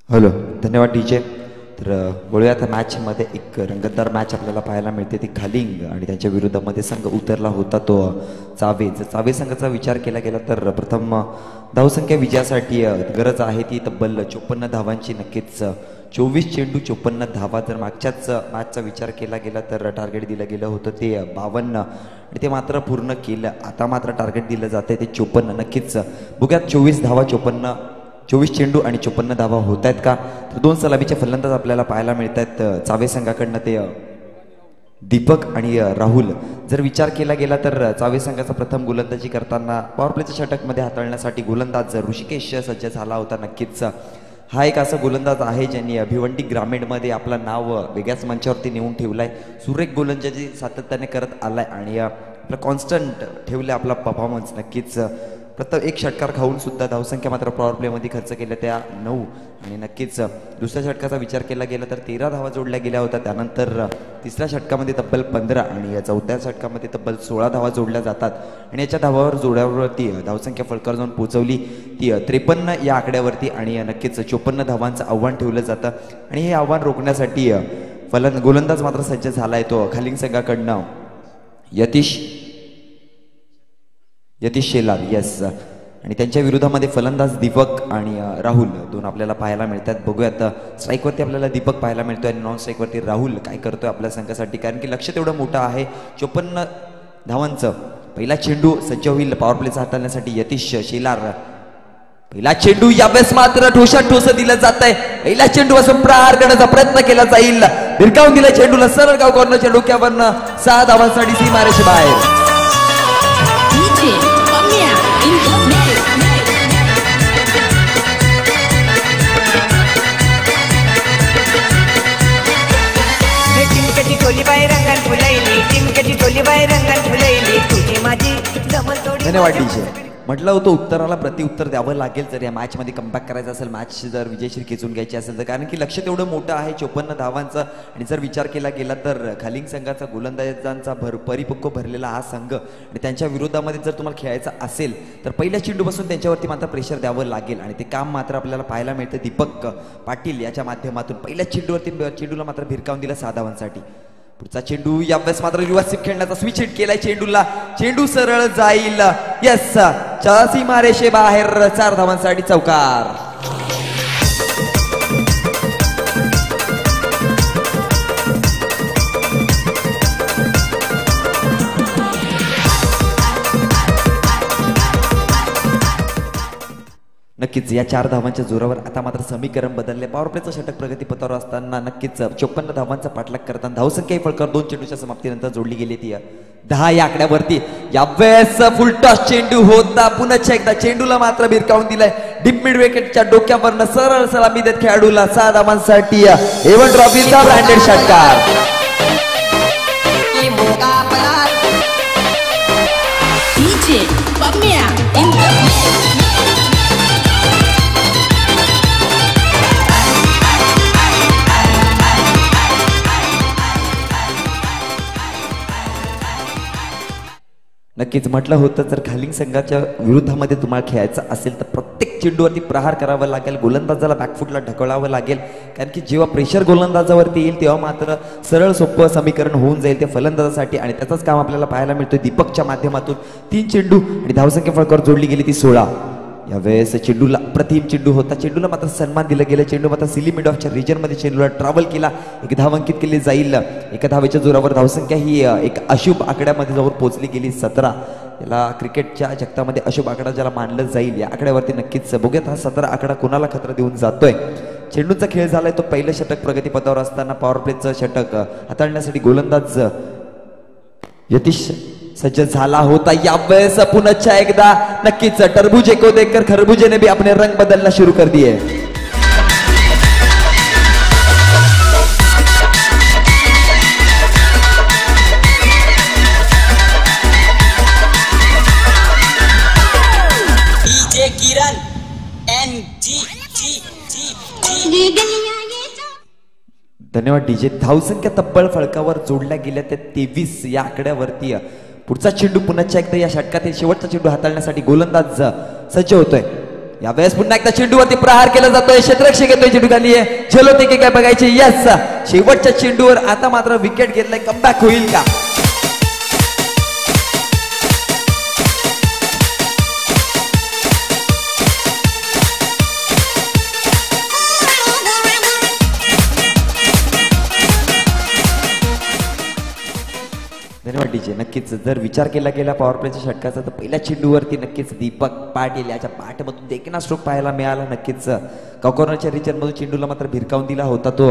हॅलो, धन्यवाद डीजे. तर वळूया त्या मॅचमध्ये. एक रंगतदार मॅच आपल्याला पाहायला मिळते, ती खालिंग आणि त्यांच्या विरोधामध्ये संघ उतरला होता तो चावे. जर चावे संघाचा विचार केला गेला तर प्रथम धावसंख्या विजयासाठी गरज आहे ती तब्बल 54 धावांची नक्कीच 24 चेंडू 54 धावा. जर मागच्याच मॅचचा विचार केला गेला तर टार्गेट दिलं गेलं होतं ते 52 आणि ते मात्र पूर्ण केलं. आता मात्र टार्गेट दिलं जाते ते 54. नक्कीच बघूयात 24 धावा 24 चेंडू आणि 54 धावा होत आहेत का. तर 2 सलामीचे फलंदाज आपल्याला पाहायला मिळत आहेत चावे संघाकडनं ते दीपक आणि राहुल. जर विचार केला गेला तर चावे संघाचा प्रथम गोलंदाजी करताना पॉवर प्लेच्या षटकमध्ये हाताळण्यासाठी गोलंदाज ऋषिकेश सज्ज झाला होता. नक्कीच हा एक असा गोलंदाज आहे ज्यांनी भिवंडी ग्रामीणमध्ये आपलं नाव वेगळ्याच मंचावरती नेऊन ठेवलं आहे. सुरेख गोलंदाजी सातत्याने करत आलाय आणि आपलं कॉन्स्टंट ठेवलं आपला परफॉर्मन्स. नक्कीच प्रथम एक षटकार खाऊन सुद्धा धावसंख्या मात्र पॉवर प्लेमध्ये खर्च केल्या त्या 9 आणि नक्कीच दुसऱ्या षटकाचा विचार केला गेला तर 13 धावा जोडल्या गेल्या होत्या. त्यानंतर तिसऱ्या षटकामध्ये तब्बल 15 आणि चौथ्या षटकामध्ये तब्बल 16 धावा जोडल्या जातात आणि याच्या धावावर जोड्यावरती धावसंख्या फलकावर जाऊन पोहोचवली ती 53 या आकड्यावरती आणि नक्कीच 54 धावांचं आव्हान ठेवलं जातं आणि हे आव्हान रोखण्यासाठी गोलंदाज मात्र सज्ज झाला आहे तो खालिंग संघाकडनं यतीश शेलार. येस आणि त्यांच्या विरोधामध्ये फलंदाज दीपक आणि राहुल 2 आपल्याला पाहायला मिळतात. बघूयात स्ट्राईकवरती आपल्याला दीपक पाहायला मिळतोय आणि नॉन स्ट्राईकवरती राहुल काय करतोय आपल्या संघासाठी, कारण की लक्ष तेवढं मोठं आहे. 54 धावांचं पहिला चेंडू सज्ज होईल पॉवर प्लेचा हाताळण्यासाठी यतीश शेलार. पहिला चेंडू यावेळेस मात्र ठोस दिलं जात आहे. पहिला चेंडू असं प्रहार करण्याचा प्रयत्न केला जाईल. भिरकावून दिला चेंडूला सरळ गाव कॉर्नरच्या डोक्यावरनं 6 धावांसाठी सीमारेषे बाहेर. धन्यवाद डीजे. म्हटलं होतं उत्तराला प्रत्युत्तर द्यावं लागेल जर या मॅचमध्ये कमबॅक करायचं असेल, मॅच जर विजयश्री खेचून घ्यायची असेल तर, कारण की लक्ष तेवढं मोठं आहे 54 धावांचं. आणि जर विचार केला गेला तर खालिंग संघाचा गोलंदाजांचा परिपक्व भरलेला हा संघ आणि त्यांच्या विरोधामध्ये जर तुम्हाला खेळायचं असेल तर पहिल्या चेंडूपासून त्यांच्यावरती मात्र प्रेशर द्यावं लागेल आणि ते काम मात्र आपल्याला पाहायला मिळतं दीपक पाटील याच्या माध्यमातून. पहिल्या चेंडूला मात्र भिरकावून दिला 6 धावांसाठी. पुढचा चेंडू यावेळेस मात्र रिव्हर्स खेळण्याचा स्विच हिट केलाय चेंडूला. चेंडू सरळ जाईल. येस सीमारेषे बाहेर 4 धावांसाठी चौकार. नक्कीच या 4 धावांच्या जोरावर आता मात्र समीकरण बदलले. पॉवर प्लेचं षटक प्रगतीपथावर असताना नक्कीच 54 धावांचा पाठलाग करताना धावसंख्या फलकावर 2 चेंडूच्या समाप्तीनंतर जोडली गेली ती 10 या आकड्यावरती. यावेळेस फुल टॉस चेंडू होता. पुन्हा एकदा चेंडूला मात्र भिरकावून दिलाय डीप मिड विकेटच्या डोक्यावरनं सरळ सलामी देत खेळाडूला 6 धावांसाठी एवन ट्रॉफीचा ब्रँडेड षटकार. नक्कीच म्हटलं होतं जर खालिंग संघाच्या विरुद्धामध्ये तुम्हाला खेळायचं असेल तर प्रत्येक चेंडूवरती प्रहार करावा लागेल. गोलंदाजाला बॅकफुटला ढकलावं लागेल, कारण की जेव्हा प्रेशर गोलंदाजावरती येईल तेव्हा मात्र सरळ सोपं समीकरण होऊन जाईल ते फलंदाजासाठी आणि त्याचंच काम आपल्याला पाहायला मिळतं दीपकच्या माध्यमातून. 3 चेंडू आणि धावसंख्या फलकावर जोडली गेली ती 16. यावेळेस चेंडूला अप्रतिम चेंडू होता. चेंडूला मात्र सन्मान दिला गेला. चेंडू मात्र सिली मिड ऑफच्या रिजनमध्ये चेंडूला ट्रॅव्हल केला. 1 धाव अंकित केली जाईल. 1 धावेच्या जोरावर धावसंख्या ही एक अशुभ आकड्यामध्ये जाऊन पोहोचली गेली 17. याला क्रिकेटच्या जगतामध्ये अशुभ आकडा ज्याला मानलं जाईल या आकड्यावरती नक्कीच बघूयात हा 17 आकडा कोणाला खतरा देऊन जातोय. चेंडूचा खेळ झालाय तो पहिलं षटक प्रगतीपथावर असताना पॉवर प्लेचं षटक हाताळण्यासाठी गोलंदाज यतीश सज्ज झाला होता. यावेळेस पुन्हा एकदा नक्कीच टरबुजे को देखकर खरबुजे ने भी अपने रंग बदलना शुरू कर दिए. डीजे किरण धन्यवाद डीजे. धावसंख्या तब्बल फळकावर जोडल्या गेल्या त्या 23 या आकड्यावरती. पुढचा चेंडू पुन्हा एकदा या षटकातील शेवटचा चेंडू हाताळण्यासाठी गोलंदाज सज्ज होतोय. यावेळेस पुन्हा एकदा चेंडूवरती प्रहार केला जातोय. क्षेत्ररक्षक येतोय चेंडू खाली झेलवते की काय बघायचे. यस शेवटच्या चेंडूवर आता मात्र विकेट घेतलाय. कमबॅक होईल का? जर विचार केला गेला पॉवर प्लेच्या षटकाचा तर पहिल्या चेंडूवरती नक्कीच दीपक पाटील याच्या पाठमधून देखील स्ट्रोक पाहायला मिळाला. नक्कीच कॉर्नरच्या रिजनमधून चेंडूला मात्र भिरकावून दिला होता तो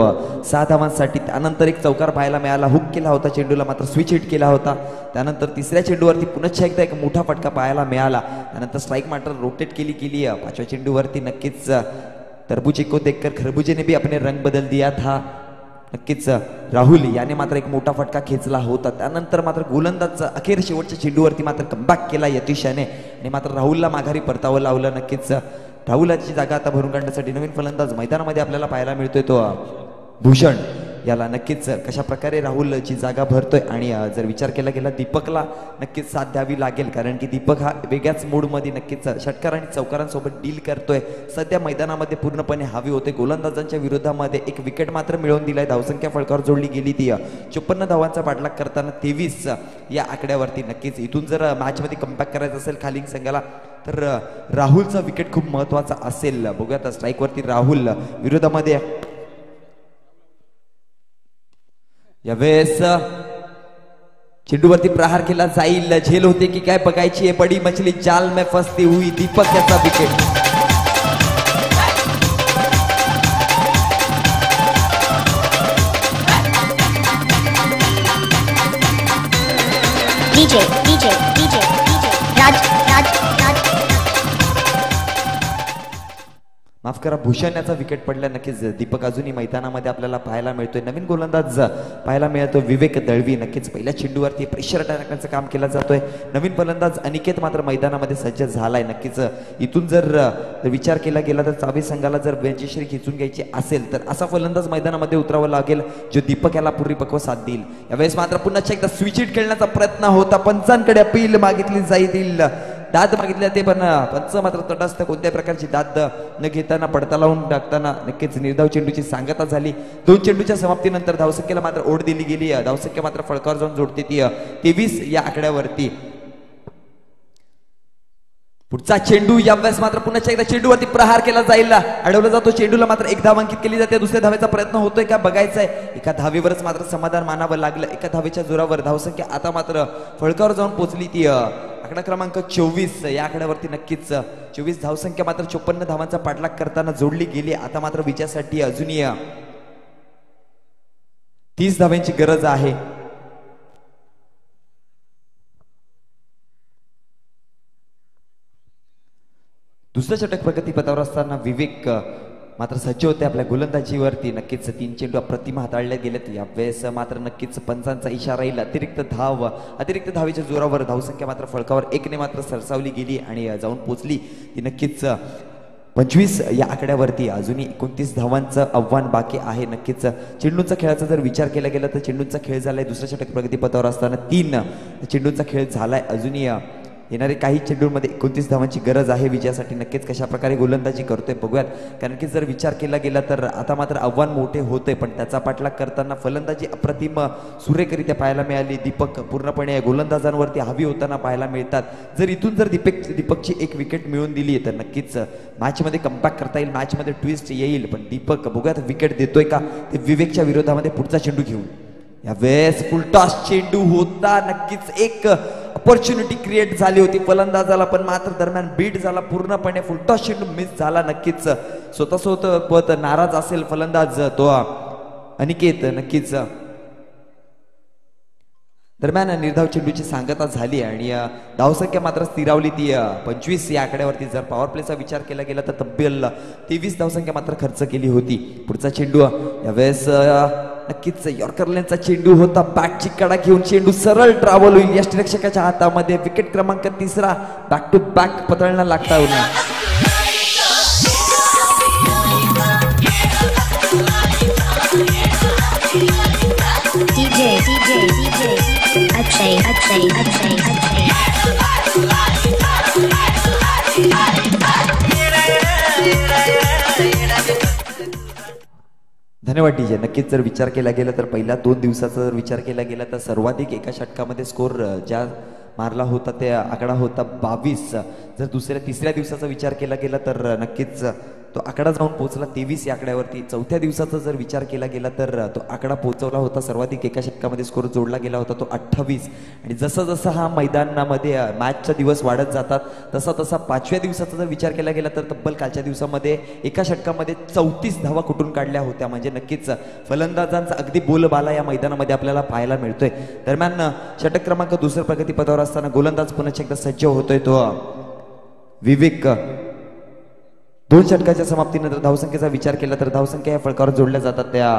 6 धावांसाठी. त्यानंतर एक चौकार पाहायला मिळाला, हुक केला होता चेंडूला, मात्र स्विच हिट केला होता. त्यानंतर तिसऱ्या चेंडूवरती पुन्हा एकदा एक मोठा फटका पाहायला मिळाला. त्यानंतर स्ट्राईक मात्र रोटेट केली 5व्या चेंडूवरती नक्कीच तरबुजे को देखकर खरबुजे ने भी अपने रंग बदल दिया था. नक्कीच राहुल याने मात्र एक मोठा फटका खेचला होता. त्यानंतर मात्र गोलंदाज अखेर शेवटच्या चेंडूवरती मात्र कमबॅक केला यतीशाने आणि मात्र राहुलला माघारी परतावं लावलं. नक्कीच राहुलाची जागा आता भरून काढण्यासाठी नवीन फलंदाज मैदानामध्ये आपल्याला पाहायला मिळतोय तो भूषण याला. नक्कीच कशा प्रकारे राहुलची जागा भरतोय आणि जर विचार केला गेला दीपकला नक्कीच साथ द्यावी लागेल, कारण की दीपक हा वेगळ्याच मूडमध्ये नक्कीच षटकार आणि चौकारांसोबत डील करतोय. सध्या मैदानामध्ये पूर्णपणे हवी होते. गोलंदाजांच्या विरोधामध्ये एक विकेट मात्र मिळवून दिलाय. धावसंख्या फळकावर जोडली गेली ती 54 धावांचा पाठलाग करताना 23 या आकड्यावरती. नक्कीच इथून जर मॅचमध्ये कमबॅक करायचं असेल खालिंग संघाला तर राहुलचा विकेट खूप महत्वाचा असेल. बघूयात स्ट्राईकवरती राहुल विरोधामध्ये यावेळेस चेंडूवरती प्रहार केला जाईल. झेल होते की काय बघायची आहे. बडी मछली जाल में फसती हुई दीपक याचा wicket. DJ DJ DJ DJ Raj Raj Raj माफ करा, भूषण याचा विकेट पडला. नक्कीच दीपक अजूनही मैदानामध्ये आपल्याला पाहायला मिळतोय. नवीन गोलंदाज पाहायला मिळतो विवेक दळवी. नक्कीच पहिल्या चेंडूवरती प्रेशर टाकण्याचं काम केलं जातोय. नवीन फलंदाज अनिकेत मात्र मैदानामध्ये सज्ज झालाय. नक्कीच इथून जर विचार केला गेला तर चावी संघाला जर बेंचेश्री खिचून घ्यायची असेल तर असा फलंदाज मैदानामध्ये उतरावा लागेल जो दीपक याला परिपक्व साथ देईल. यावेळेस मात्र पुन्हा एकदा स्विच हिट खेळण्याचा प्रयत्न होता. पंचांकडे अपील मागितली जाईल, दाद मागितल्या ते पण पंच मात्र तटस्थ कोणत्याही प्रकारची दाद न घेताना पडता लावून टाकताना नक्कीच निर्धाव चेंडूची सांगता झाली. 2 चेंडूच्या समाप्तीनंतर धावसंख्येला मात्र ओढ दिली गेली. धावसंख्या मात्र फळकावर जाऊन जोडते ती 23 या आकड्यावरती. पुढचा चेंडू यावेळेस मात्र पुन्हा एकदा चेंडूवरती प्रहार केला जाईल. अडवला जातो चेंडूला, मात्र एक धाव अंकित केली जाते. दुसऱ्या धावेचा प्रयत्न होतोय का बघायचंय. एका धावेवरच मात्र समाधान मानावं लागलं. एका धावेच्या जोरावर धावसंख्या आता मात्र फळकावर जाऊन पोहोचली ती आकडा क्रमांक 24 या आकड्यावरती. नक्कीच 24 धावसंख्या मात्र 54 धावांचा पाठलाग करताना जोडली गेली. आता मात्र विजयासाठी अजूनही 30 धावांची गरज आहे. दुसऱ्या षटक प्रगतीपथावर असताना विवेक मात्र सज्ज होते आपल्या गोलंदाजीवरती. नक्कीच 3 चेंडू अप्रतिम हाताळले गेलेत. यावेळेस मात्र नक्कीच पंचांचा इशारा येईल. अतिरिक्त धावेच्या जोरावर धावसंख्या मात्र फळकावर 1 ने मात्र सरसावली गेली आणि जाऊन पोचली ती नक्कीच 25 या आकड्यावरती. अजूनही 29 धावांचं आव्हान बाकी आहे. नक्कीच चेंडूंचा खेळाचा जर विचार केला गेला तर चेंडूंचा खेळ झालाय. दुसऱ्या षटक प्रगतीपथावर असताना 3 चेंडूंचा खेळ झालाय. अजूनही येणारे काही चेंडूंमध्ये 29 धावांची गरज आहे विजयासाठी. नक्कीच कशा प्रकारे गोलंदाजी करतोय बघूयात, कारण की जर विचार केला गेला तर आता मात्र आव्हान मोठे होते, पण त्याचा पाठलाग करताना फलंदाजी अप्रतिम सुरेखरित्या पाहायला मिळाली. दीपक पूर्णपणे गोलंदाजांवरती हवी होताना पाहायला मिळतात. जर इथून जर दीपकची एक विकेट मिळवून दिली तर नक्कीच मॅचमध्ये कमबॅक करता येईल, मॅचमध्ये ट्विस्ट येईल. पण दीपक बघूयात विकेट देतोय का ते विवेकच्या विरोधामध्ये पुढचा चेंडू घेऊन. यावेळेस फुलटॉस चेंडू होता. नक्कीच एक अपॉर्च्युनिटी क्रिएट झाली होती फलंदाजाला, पण मात्र दरम्यान बीट झाला पूर्णपणे. फुलटॉस चेंडू मिस झाला. नक्कीच स्वतः नाराज असेल फलंदाज तो अनिकेत. नक्कीच दरम्यान निर्धाव चेंडूची सांगता झाली आणि धावसंख्या मात्र स्थिरावली ती 25 या आकड्यावरती. जर पॉवर प्लेचा विचार केला गेला तर तब्बल 23 धावसंख्या मात्र खर्च केली होती. पुढचा चेंडू यावेळेस नक्कीच यॉर्करलँडचा चेंडू होता. बॅटची कडा घेऊन चेंडू सरळ ट्रॅव्हल होईल यष्टिरक्षकाच्या हातामध्ये. विकेट क्रमांक 3 बॅक टू बॅक पतळणं लागता होणार. डीजे डीजे डीजे अक्षय अक्षय अक्षय अक्षय धन्यवाद डीजे. नक्कीच जर विचार केला गेला तर पहिल्या 2 दिवसाचा जर विचार केला गेला तर सर्वाधिक एका षटकामध्ये स्कोर ज्या मारला होता ते आकडा होता 22. जर तिसऱ्या दिवसाचा विचार केला गेला तर नक्कीच तो आकडा जाऊन पोहोचला 23 या आकड्यावरती. चौथ्या दिवसाचा जर विचार केला गेला तर तो आकडा पोहोचवला होता सर्वाधिक एका षटकामध्ये स्कोर जोडला गेला होता तो 28. आणि जसं जसं हा मैदानामध्ये मॅचचा दिवस वाढत जातात तसा तसा 5व्या दिवसाचा जर विचार केला गेला तर तब्बल कालच्या दिवसामध्ये एका षटकामध्ये 34 धावा कुठून काढल्या होत्या. म्हणजे नक्कीच फलंदाजांचा अगदी बोलबाला या मैदानामध्ये आपल्याला पाहायला मिळतोय. दरम्यान षटक क्रमांक 2 प्रगतीपथावर असताना गोलंदाज पुन्हा एकदा सज्ज होतोय तो विवेक. 2 षटकाच्या समाप्तीनंतर धावसंख्येचा विचार केला तर धावसंख्या या फलकावर जोडल्या जातात त्या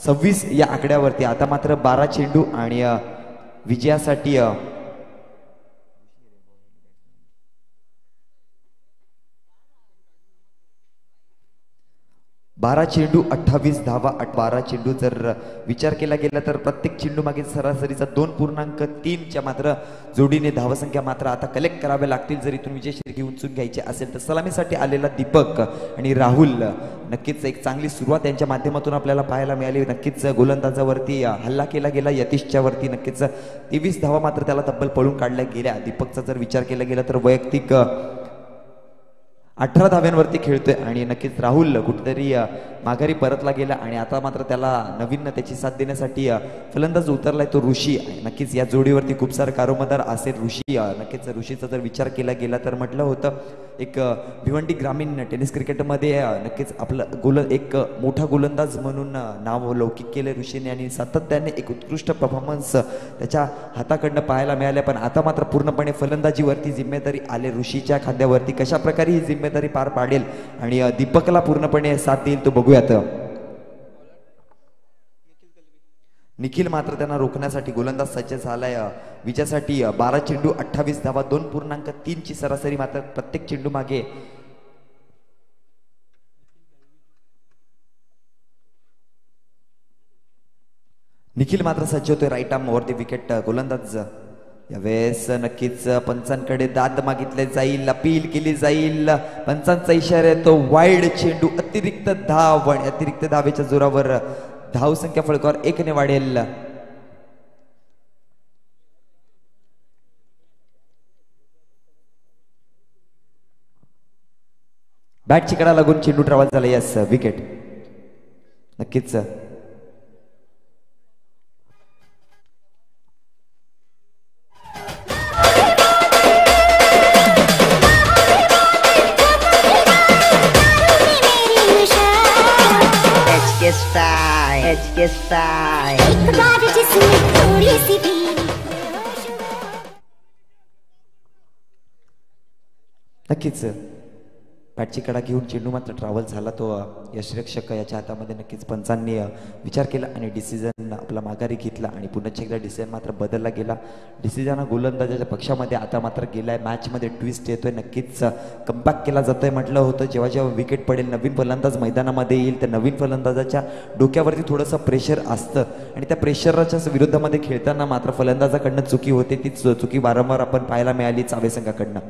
26 या आकड्यावरती. आता मात्र 12 चेंडू आणि विजयासाठी 12 चेंडू 28 धावा. 12 चेंडू जर विचार केला गेला तर प्रत्येक चेंडू मागे सरासरीचा 2.3च्या मात्र जोडीने धावसंख्या मात्र आता कलेक्ट कराव्या लागतील जर इथून विजयश्री उंचून घ्यायची असेल तर. सलामीसाठी आलेला दीपक आणि राहुल नक्कीच एक चांगली सुरुवात यांच्या माध्यमातून आपल्याला पाहायला मिळाली. नक्कीच गोलंदाजावरती हल्ला केला गेला यतीशच्या वरती. नक्कीच 23 धावा मात्र त्याला तब्बल पळून काढल्या गेल्या. दीपकचा जर विचार केला गेला तर वैयक्तिक 18 धाव्यांवरती खेळतोय आणि नक्कीच राहुल कुठेतरी माघारी परतला गेला आणि आता मात्र त्याला नवीन त्याची साथ देण्यासाठी फलंदाज उतरलाय तो ऋषी. नक्कीच या जोडीवरती खूप सारं कारोमदार असेल ऋषी. नक्कीच ऋषीचा जर विचार केला गेला तर म्हटलं होतं एक भिवंडी ग्रामीण टेनिस क्रिकेटमध्ये नक्कीच आपलं एक मोठा गोलंदाज म्हणून नाव लौकिक केले ऋषीने आणि सातत्याने एक उत्कृष्ट परफॉर्मन्स त्याच्या हाताकडनं पाहायला मिळाले. पण आता मात्र पूर्णपणे फलंदाजीवरती जिम्मेदारी आले ऋषीच्या खांद्यावरती. कशा प्रकारे ही जिम्मेदारी पार पाडेल आणि दीपकला पूर्णपणे साथ देईल तो बघूयात. निखिल मात्र त्यांना रोखण्यासाठी गोलंदाज सज्ज झालाय विजयासाठी. 12 चेंडू 28 धावा 2.3ची सरासरी मात्र प्रत्येक चेंडू मागे. निखिल मात्र सज्ज होतोय राईट आर्म वरती विकेट. गोलंदाज यावेळेस नक्कीच पंचांकडे दाद मागितले जाईल, अपील केली जाईल. पंचांचा इशारा येतो वाईड चेंडू. अतिरिक्त धाव आणि अतिरिक्त धावेच्या जोरावर धावसंख्या फलकावर 1ने वाढेल. बॅटची कडा लागून चेंडू ट्रॅव्हल झाला. Yes wicket. नक्कीच नक्कीच बॅटची कडा घेऊन चेंडू मात्र ट्रॅव्हल झाला तो यशरक्षक याच्या हातामध्ये. नक्कीच पंचांनी विचार केला आणि डिसिजन आपला माघारी घेतला आणि पुन्हा एकदा डिसिजन मात्र बदलला गेला. डिसिजन हा गोलंदाजाच्या पक्षामध्ये आता मात्र गेलाय. मॅचमध्ये ट्विस्ट येतोय. नक्कीच कमबॅक केला जातोय. म्हटलं होतं जेव्हा जेव्हा विकेट पडेल नवीन फलंदाज मैदानामध्ये येईल तर नवीन फलंदाजाच्या डोक्यावरती थोडंसं प्रेशर असतं आणि त्या प्रेशरच्या विरुद्धामध्ये खेळताना मात्र फलंदाजाकडनं चुकी होते. ती चुकी वारंवार आपण पाहायला मिळाली चावे संघाकडनं.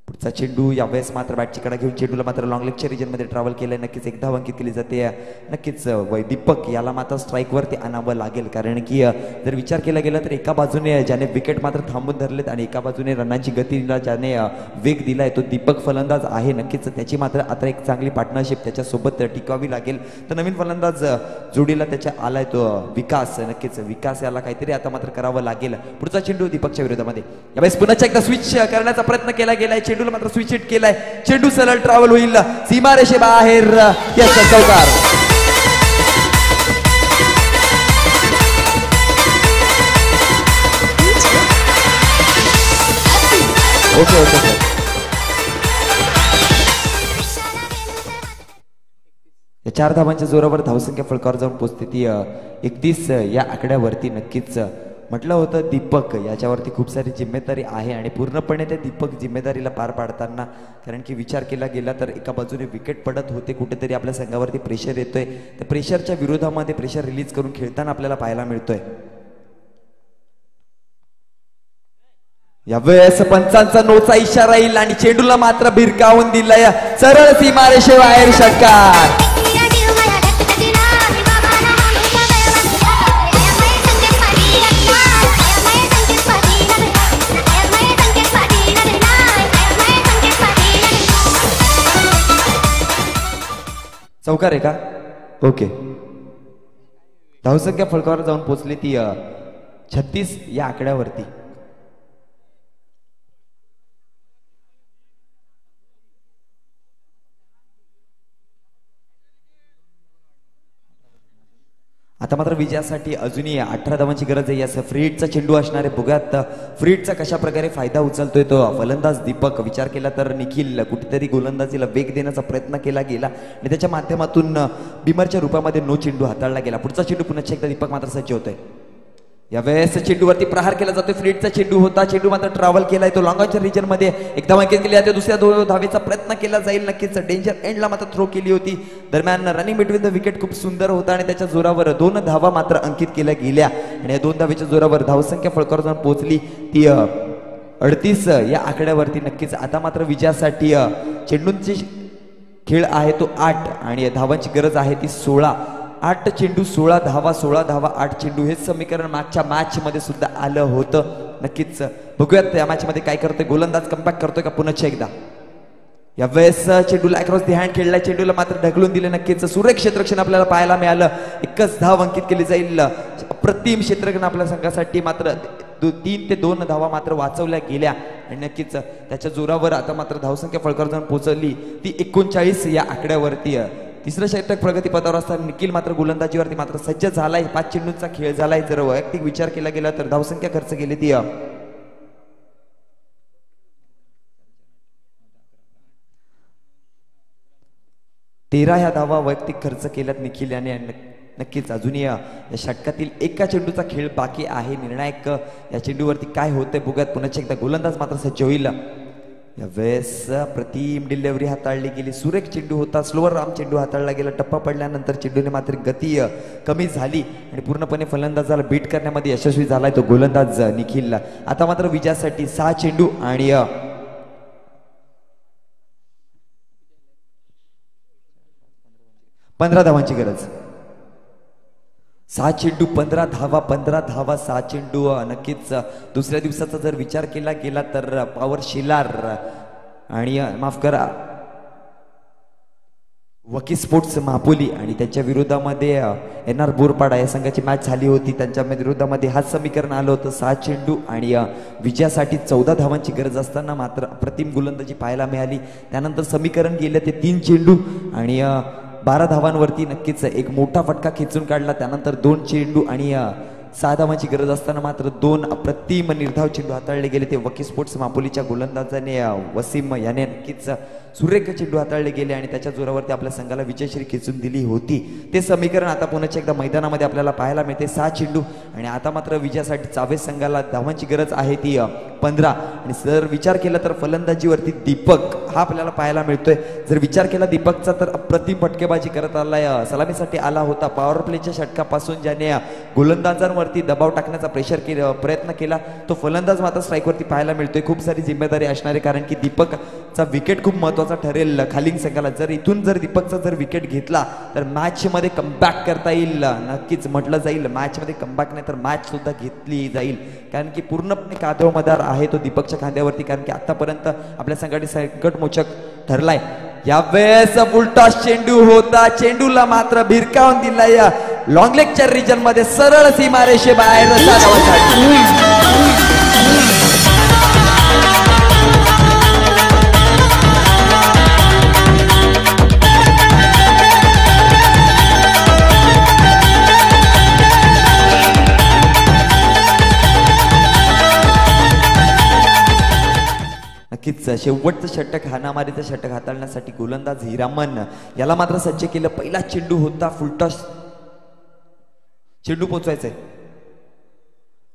पुढचा चेंडू यावेळेस मात्र बॅटची कडा घेऊन चेंडूला मात्र लॉंग लेगच्या रिजनमध्ये ट्रॅव्हल केलंय. नक्कीच एक धाव अंकित केली जाते. नक्कीच दीपक याला मात्र स्ट्राईकवरती आणावं लागेल कारण की जर विचार केला गेला तर एका बाजूने ज्याने विकेट मात्र थांबून धरलेत आणि एका बाजूने रनांची गतीला ज्याने वेग दिलाय तो दीपक फलंदाज आहे. नक्कीच त्याची मात्र आता एक चांगली पार्टनरशिप त्याच्यासोबत टिकवावी लागेल. तर नवीन फलंदाज जोडीला त्याच्या आलाय तो विकास. नक्कीच विकास याला काहीतरी आता मात्र करावं लागेल. पुढचा चेंडू दीपकच्या विरोधामध्ये यावेळेस पुन्हा एकदा स्विच करण्याचा प्रयत्न केला गेलाय. चेंडूला मात्र स्विच हिट केलाय. चेंडू सरळ ट्रॅव्हल होईल सीमारेषे बाहेर. चौकार. Okay okay. या 4 धावांच्या जोरावर धावसंख्या फलकावर जाऊन पोहोचते ती 31 या आकड्यावरती. नक्कीच म्हटलं होतं दीपक याच्यावरती खूप सारी जिम्मेदारी आहे आणि पूर्णपणे त्या दीपक जिम्मेदारीला पार पाडताना कारण की विचार केला गेला तर एका बाजूने विकेट पडत होते. कुठेतरी आपल्या संघावरती प्रेशर येतोय. त्या प्रेशरच्या विरोधामध्ये प्रेशर रिलीज करून खेळताना आपल्याला पाहायला मिळतोय. यावेळेस पंचांचा नोचा इशारा येईल आणि चेंडूला मात्र भिरकावून दिलाय सरळ सीमारेषे बाहेर. षटकार. चौकार आहे का? ओके. धावसंख्या फलकावर जाऊन पोहोचली ती 36 या आकड्यावरती. आता मात्र विजयासाठी अजूनही 18 धावांची गरज आहे. याचा फ्री हिटचा चेंडू असणार आहे. बघूयात फ्री हिटचा कशा प्रकारे फायदा उचलतोय तो फलंदाज दीपक. विचार केला तर निखिल कुठेतरी गोलंदाजीला वेग देण्याचा प्रयत्न केला गेला आणि त्याच्या माध्यमातून बिमरच्या रूपामध्ये नो चेंडू हाताळला गेला. पुढचा चेंडू पुन्हा एकदा दीपक मात्र सज्ज होतोय. यावेळेस चेंडूवरती प्रहार केला जातोय. फ्लीटचा चेंडू होता. चेंडू मात्र ट्रॅव्हल केलाय तो लॉंगॉनच्या रिजन मध्ये. एकदा अंकित केली जाते. दुसऱ्या धावेचा प्रयत्न केला जाईल. नक्कीच डेंजर एंडला मात्र थ्रो केली होती. दरम्यान रनिंग बिटवीन द विकेट खूप सुंदर होता आणि त्याच्या जोरावर 2 धावा मात्र अंकित केल्या गेल्या आणि या 2 धावेच्या जोरावर धावसंख्या फळकावर जाऊन पोहोचली ती 38 या आकड्यावरती. नक्कीच आता मात्र विजयासाठी चेंडूंची खेळ आहे तो 8 आणि धावांची गरज आहे ती 16. 8 चेंडू 16 धावा, 16 धावा 8 चेंडू. हेच समीकरण मागच्या मॅच मध्ये सुद्धा आलं होतं. नक्कीच बघूयात या मॅच मध्ये काय करतोय गोलंदाज. कमबॅक करतोय का पुन्हा एकदा. यावेळेस चेंडूला अक्रॉस दी हँड खेळलाय. चेंडूला मात्र ढकलून दिले. नक्कीच सुरेख क्षेत्ररक्षण आपल्याला पाहायला मिळालं. एकच धाव अंकित केली जाईल. अप्रतिम क्षेत्ररक्षण आपल्या संघासाठी. मात्र 3 ते 2 धावा मात्र वाचवल्या गेल्या आणि नक्कीच त्याच्या जोरावर आता मात्र धावसंख्या फळकावर जाऊन पोहोचली ती 39 या आकड्यावरती. तिसरं षटक प्रगतीपथावर असताना निखिल मात्र गोलंदाजीवरती मात्र सज्ज झालाय. 5 चेंडूंचा खेळ झालाय. जर वैयक्तिक विचार केला गेला तर धावसंख्या खर्च केली ती 13 ह्या धावा वैयक्तिक खर्च केल्यात निखिल याने. नक्कीच अजूनही या षटकातील एका चेंडूचा खेळ बाकी आहे. निर्णायक या चेंडूवरती काय होतंय बघूयात. पुन्हा एकदा गोलंदाज मात्र सज्ज होईल. यावेळेस प्रतिम डिलिव्हरी हाताळली गेली. सुरेख चेंडू होता. स्लोअर राम चेंडू हाताळला गेला. टप्पा पडल्यानंतर चेंडूने मात्र गती कमी झाली आणि पूर्णपणे फलंदाजाला बीट करण्यामध्ये यशस्वी झालाय तो गोलंदाज निखिलला. आता मात्र विजयासाठी 6 चेंडू आणि 15 धावांची गरज. 6 चेंडू 15 धावा, 15 धावा 6 चेंडू. नक्कीच दुसऱ्या दिवसाचा जर विचार केला गेला तर पॉवर शिलार आणि माफ करा वकी स्पोर्ट्स महापोली आणि त्यांच्या विरोधामध्ये NR बोरपाडा या संघाची मॅच झाली होती. त्यांच्या विरोधामध्ये हाच समीकरण आलं होतं. 6 चेंडू आणि विजयासाठी 14 धावांची गरज असताना मात्र अप्रतिम गोलंदाजी पाहायला मिळाली. त्यानंतर समीकरण गेलं ते 3 चेंडू आणि 12 धावांवरती. नक्कीच एक मोठा फटका खेचून काढला. त्यानंतर 2 चेंडू आणि 6 धावांची गरज असताना मात्र 2 अप्रतिम निर्धाव चेंडू हाताळले गेले. ते वकी स्पोर्ट्स मापोलीच्या गोलंदाजाने वसीम याने नक्कीच सुरेख चेंडू हाताळले गेले आणि त्याच्या जोरावरती आपल्या संघाला विजयश्री खेचून दिली होती. ते समीकरण आता पुन्हा एकदा मैदानामध्ये आपल्याला पाहायला मिळते. 6 चेंडू आणि आता मात्र विजयासाठी चावेस संघाला धावांची गरज आहे ती 15. आणि जर विचार केला तर फलंदाजीवरती दीपक हा आपल्याला पाहायला मिळतोय. जर विचार केला दीपकचा तर अप्रतिम फटकेबाजी करत आलाय. सलामीसाठी आला होता. पॉवर प्लेच्या षटकापासून ज्याने गोलंदाजांवरती दबाव टाकण्याचा प्रयत्न केला तो फलंदाज मात्र स्ट्राईकवरती पाहायला मिळतोय. खूप सारी जिम्मेदारी असणारे कारण की दीपकचा विकेट खूप महत्वाचा ठरेल खालींग संघाला. जर इथून जर दीपकचा जर विकेट घेतला तर मॅच मध्ये कमबॅक करता येईल. नक्कीच म्हटलं जाईल मॅच मध्ये कमबॅक नाही तर मॅच सुद्धा घेतली जाईल कारण की पूर्णपणे कादवमदार आहे तो दीपकच्या खांद्यावरती. कारण की आतापर्यंत आपल्या संघाने संकटमोचक ठरलाय. यावेळेस उलटा चेंडू होता. चेंडूला मात्र भिरकावून दिलाय लॉंग लेगच्या रिजन मध्ये सरळ सीमारेषे बाहेर. नक्कीच शेवटचं षटक हाणामारीचं षटक हाताळण्यासाठी गोलंदाज हिरामन याला मात्र सज्ज केलं. पहिला चेंडू होता. फुलटॉस चेंडू पोचवायचंय.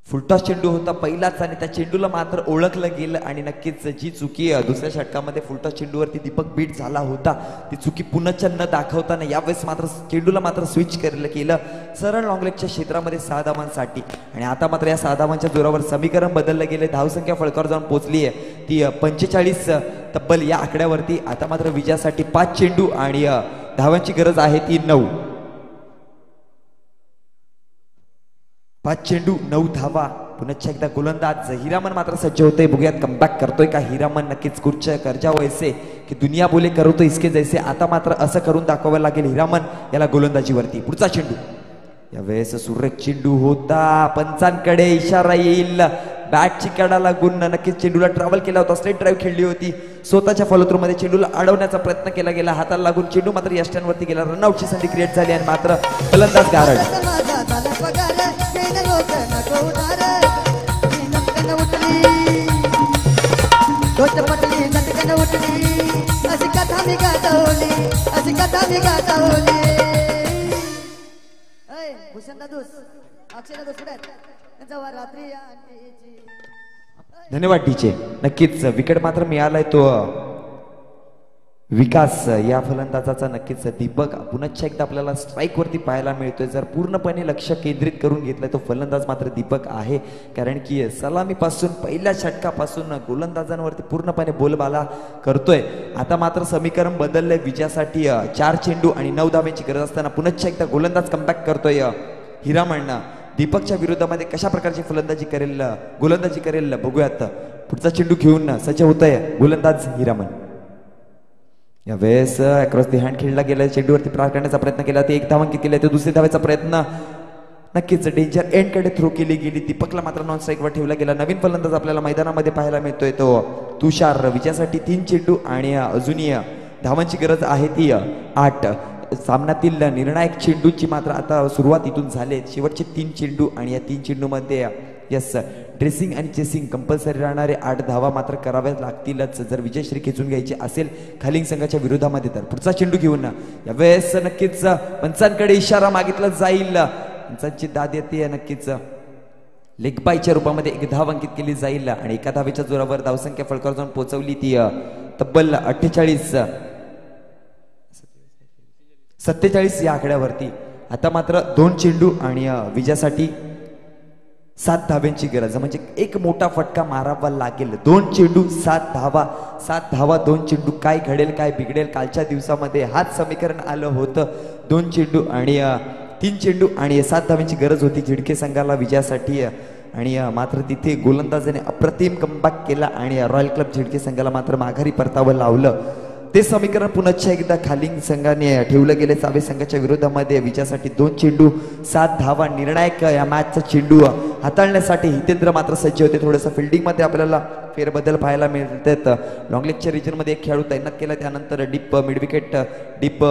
फुलटॉस चेंडू होता पहिलाच आणि त्या चेंडूला मात्र ओळखलं गेलं आणि नक्कीच जी चुकी दुसऱ्या षटकामध्ये फुलटॉस चेंडूवरती दीपक बीट झाला होता ती चुकी पुन्हा न दाखवताना यावेळेस मात्र चेंडूला मात्र स्विच केलं सरळ लॉंगलेगच्या क्षेत्रामध्ये 6 धावांसाठी. आणि आता मात्र या 6 धावांच्या जोरावर समीकरण बदललं गेले. धावसंख्या फळकावर जाऊन पोहोचली आहे ती 45 तब्बल या आकड्यावरती. आता मात्र विजयासाठी 5 चेंडू आणि धावांची गरज आहे ती 9. 5 चेंडू 9 धावा. पुनश्च एकदा गोलंदाज हिरामन मात्र सज्ज होतोय. बघूयात कमबॅक करतोय का हिरामन. नक्कीच कुछ करजा वैसे की दुनिया बोले करो तो इसके जैसे. आता मात्र असं करून दाखवावं लागेल हिरामन याला गोलंदाजीवरती. पुढचा चेंडू यावेळेस सुरेख चेंडू होता. पंचांकडे इशारा येईल. बॅटची कडा लागून नक्कीच चेंडूला ट्रॅव्हल केला होता. स्ट्रेट ड्राईव्ह खेळली होती. स्वतःच्या फॉलोथ्रू मध्ये चेंडूला अडवण्याचा प्रयत्न केला गेला. हाताला लागून चेंडू मात्र यष्ट्यांवरती गेला. रनआउटची संधी क्रिएट झाली आणि मात्र फलंदाज गारड. धन्यवाद डीजे. नक्कीच विकेट मात्र मिळालाय तो विकास या फलंदाजाचा. नक्कीच दीपक पुनश्च एकदा आपल्याला स्ट्राईक वरती पाहायला मिळतोय. जर पूर्णपणे लक्ष केंद्रित करून घेतलंय तो फलंदाज मात्र दीपक आहे. कारण की सलामीपासून पहिल्या षटकापासून गोलंदाजांवरती पूर्णपणे बोलबाला करतोय. आता मात्र समीकरण बदललंय. विजयासाठी 4 चेंडू आणि 9 धाब्यांची गरज असताना पुनश्च एकदा गोलंदाज कमबॅक करतोय हिरामन. दीपकच्या विरोधामध्ये कशा प्रकारची गोलंदाजी करेल बघूयात. पुढचा चेंडू घेऊन सज्ज होतोय गोलंदाज हिरामन. यावेळेस अक्रॉस दी हँड खेळला गेला. चेंडूवरती प्रार करण्याचा प्रयत्न केला. ते 1 धावांकित केले. तो दुसरी धावाचा प्रयत्न नक्कीच डेंजर एंड कडे थ्रो केली गेली. दीपकला मात्र नॉन स्ट्राईक वर ठेवला गेला. नवीन फलंदाज आपल्याला मैदानामध्ये पाहायला मिळतोय तो तुषार. विजयासाठी 3 चेंडू आणि अजूनही धावांची गरज आहे ती 8. सामन्यातील निर्णायक चेंडूची मात्र आता सुरुवात इथून झाली. शेवटचे 3 चेंडू आणि या 3 चेंडू मध्ये यस ड्रेसिंग आणि चेसिंग कंपल्सरी राहणारे 8 धावा मात्र कराव्याच लागतीलच जर विजयश्री खेचून घ्यायची असेल खालिंग संघाच्या विरोधामध्ये. तर पुढचा चेंडू घेऊन यावेळेस नक्कीच पंचांकडे इशारा मागितला जाईल. पंचांची दाद येते. नक्कीच लेग बायच्या रूपामध्ये 1 धाव अंकित केली जाईल आणि 1 धावेच्या जोरावर धावसंख्या फलकावर जाऊन पोहोचवली ती तब्बल 47 या आकड्यावरती. आता मात्र 2 चेंडू आणि विजयासाठी 7 धाव्यांची गरज. म्हणजे एक मोठा फटका मारावा लागेल. 2 चेंडू 7 धावा. 7 धावा 2 चेंडू. काय घडेल काय बिघडेल. कालच्या दिवसामध्ये हाच समीकरण आलं होतं. 2 चेंडू आणि 3 चेंडू आणि 7 धाव्यांची गरज होती झिडके संघाला विजयासाठी. आणि मात्र तिथे गोलंदाजाने अप्रतिम कमबॅक केला आणि रॉयल क्लब झिडके संघाला मात्र माघारी परतावं लावलं. ते समीकरण पुनश्च एकदा खालिंग संघाने ठेवलं गेले. चावे संघाच्या विरोधामध्ये विजयासाठी 2 चेंडू 7 धावा. निर्णायक या मॅचचा चेंडू हाताळण्यासाठी हितेंद्र मात्र सज्ज होते. थोडंसं फिल्डिंग मध्ये आपल्याला फेरबदल पाहायला मिळतात. लॉंग लेगच्या रिजन मध्ये एक खेळाडू तैनात केला. त्यानंतर deep mid wicket, deep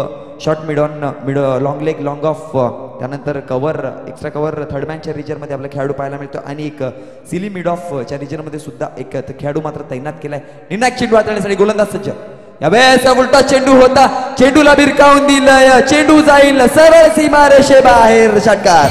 short mid on, mid long leg, long off, त्यानंतर कव्हर, एक्स्ट्रा कव्हर थर्ड मॅनच्या रिजन मध्ये आपला खेळाडू पाहायला मिळतो. आणि एक सिली मिड ऑफच्या रिजन मध्ये सुद्धा एक खेळाडू मात्र तैनात केलाय. निर्णायक चेंडू हाताळण्यासाठी गोलंदाज सज्ज. यावेळेस उलटा चेंडू होता. चेंडूला भिरकावून दिलंय. चेंडू जाईल सरळ सीमा रेषेबाहेर. षटकार.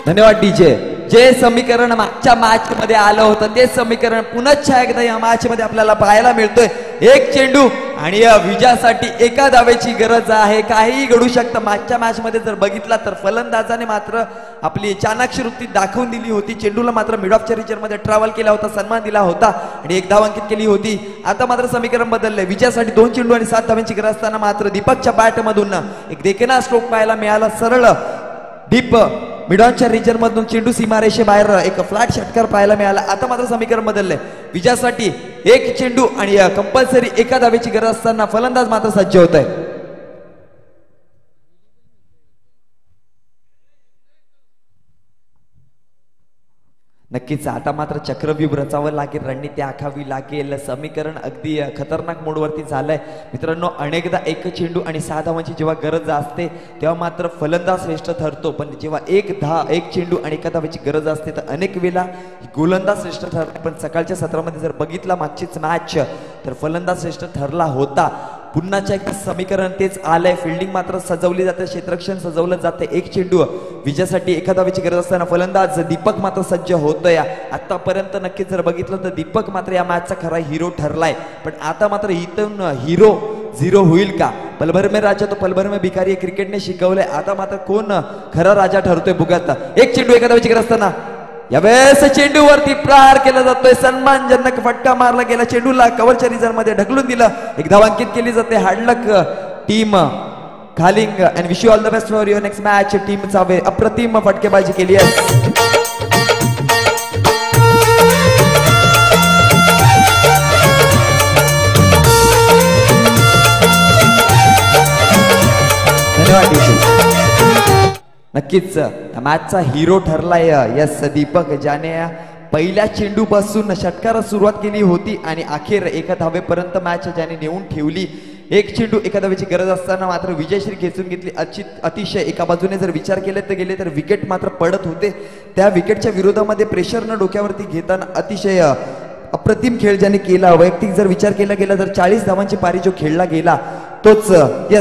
धन्यवाद डीजे. जे समीकरण मागच्या मॅच मध्ये आलं होतं ते समीकरण पुनश्च एकदा या मॅच मध्ये आपल्याला पाहायला मिळतोय. 1 चेंडू आणि या विजयासाठी 1 धावेची गरज आहे. काहीही घडू शकतं. मागच्या मॅच मध्ये जर बघितला तर फलंदाजाने मात्र आपली चाणाक्ष वृत्ती दाखवून दिली होती. चेंडूला मात्र मिड ऑफच्या रिजन मध्ये ट्रॅव्हल केला होता, सन्मान दिला होता आणि 1 धाव अंकित केली होती. आता मात्र समीकरण बदलले. विजयासाठी 2 चेंडू आणि 7 धावांची गरज असताना मात्र दीपकच्या बॅट मधून एक देखणा स्ट्रोक पाहायला मिळाला. सरळ डीप मिडॉनच्या रिजन मधून चेंडू सीमारेषे बाहेर एक फ्लॅट षटकार पाहायला मिळाला. आता मात्र समीकरण बदललंय. विजयासाठी 1 चेंडू आणि कंपल्सरी 1 धावेची गरज असताना फलंदाज मात्र सज्ज होत आहे. नक्कीच आता मात्र चक्रव्यूह रचावं लागेल. रणनीती आखावी लागेल. समीकरण अगदी खतरनाक मोडवरती झालंय मित्रांनो. अनेकदा 1 चेंडू आणि 6 धावांची जेव्हा गरज असते तेव्हा मात्र फलंदाज श्रेष्ठ ठरतो. पण जेव्हा 1 चेंडू आणि 1 धावेची गरज असते तर अनेक वेळा गोलंदाज श्रेष्ठ ठरतो. पण सकाळच्या सत्रामध्ये जर बघितला मागचीच मॅच तर फलंदाज श्रेष्ठ ठरला होता. पुन्हाच्या एक समीकरण तेच आलंय. फिल्डिंग मात्र सजवली जाते, क्षेत्ररक्षण सजवलं जाते. 1 चेंडू विजयासाठी 1 धावेची गरज असताना फलंदाज दीपक मात्र सज्ज होतोय. आतापर्यंत नक्कीच जर बघितलं तर दीपक मात्र या मॅचचा खरा हिरो ठरलाय. पण आता मात्र इथून हिरो 0 होईल का? पलभर में राजा तो पलभर में भिकारी क्रिकेटने शिकवलंय. आता मात्र कोण खरा राजा ठरतोय बघूयात. 1 चेंडू 1 धावेची गरज असताना यावेळेस चेंडूवरती प्रहार केला जातोय, सन्मानजनक फटका मारला गेला, चेंडूला कव्हरच्या रिझन मध्ये ढकलून दिलं, एक धावांकित केली जाते. Hard luck team Khaling and wish you all the best for your next match. Team Chawe अप्रतिम फटकेबाजी केली आहे. नक्कीच मॅचचा हिरो ठरलाय यस दीपक, ज्याने पहिल्या चेंडू पासून षटकारात सुरुवात केली होती आणि अखेर एका धावेपर्यंत मॅच ज्याने नेऊन ठेवली. एक चेंडू एका धावेची गरज असताना मात्र विजयश्री खेचून घेतली. अतिशय एका बाजूने जर विचार केले तर विकेट मात्र पडत होते. त्या विकेटच्या विरोधामध्ये प्रेशरनं डोक्यावरती घेताना अतिशय अप्रतिम खेळ ज्याने केला. वैयक्तिक जर विचार केला गेला तर 40 धावांची पारी जो खेळला गेला तोच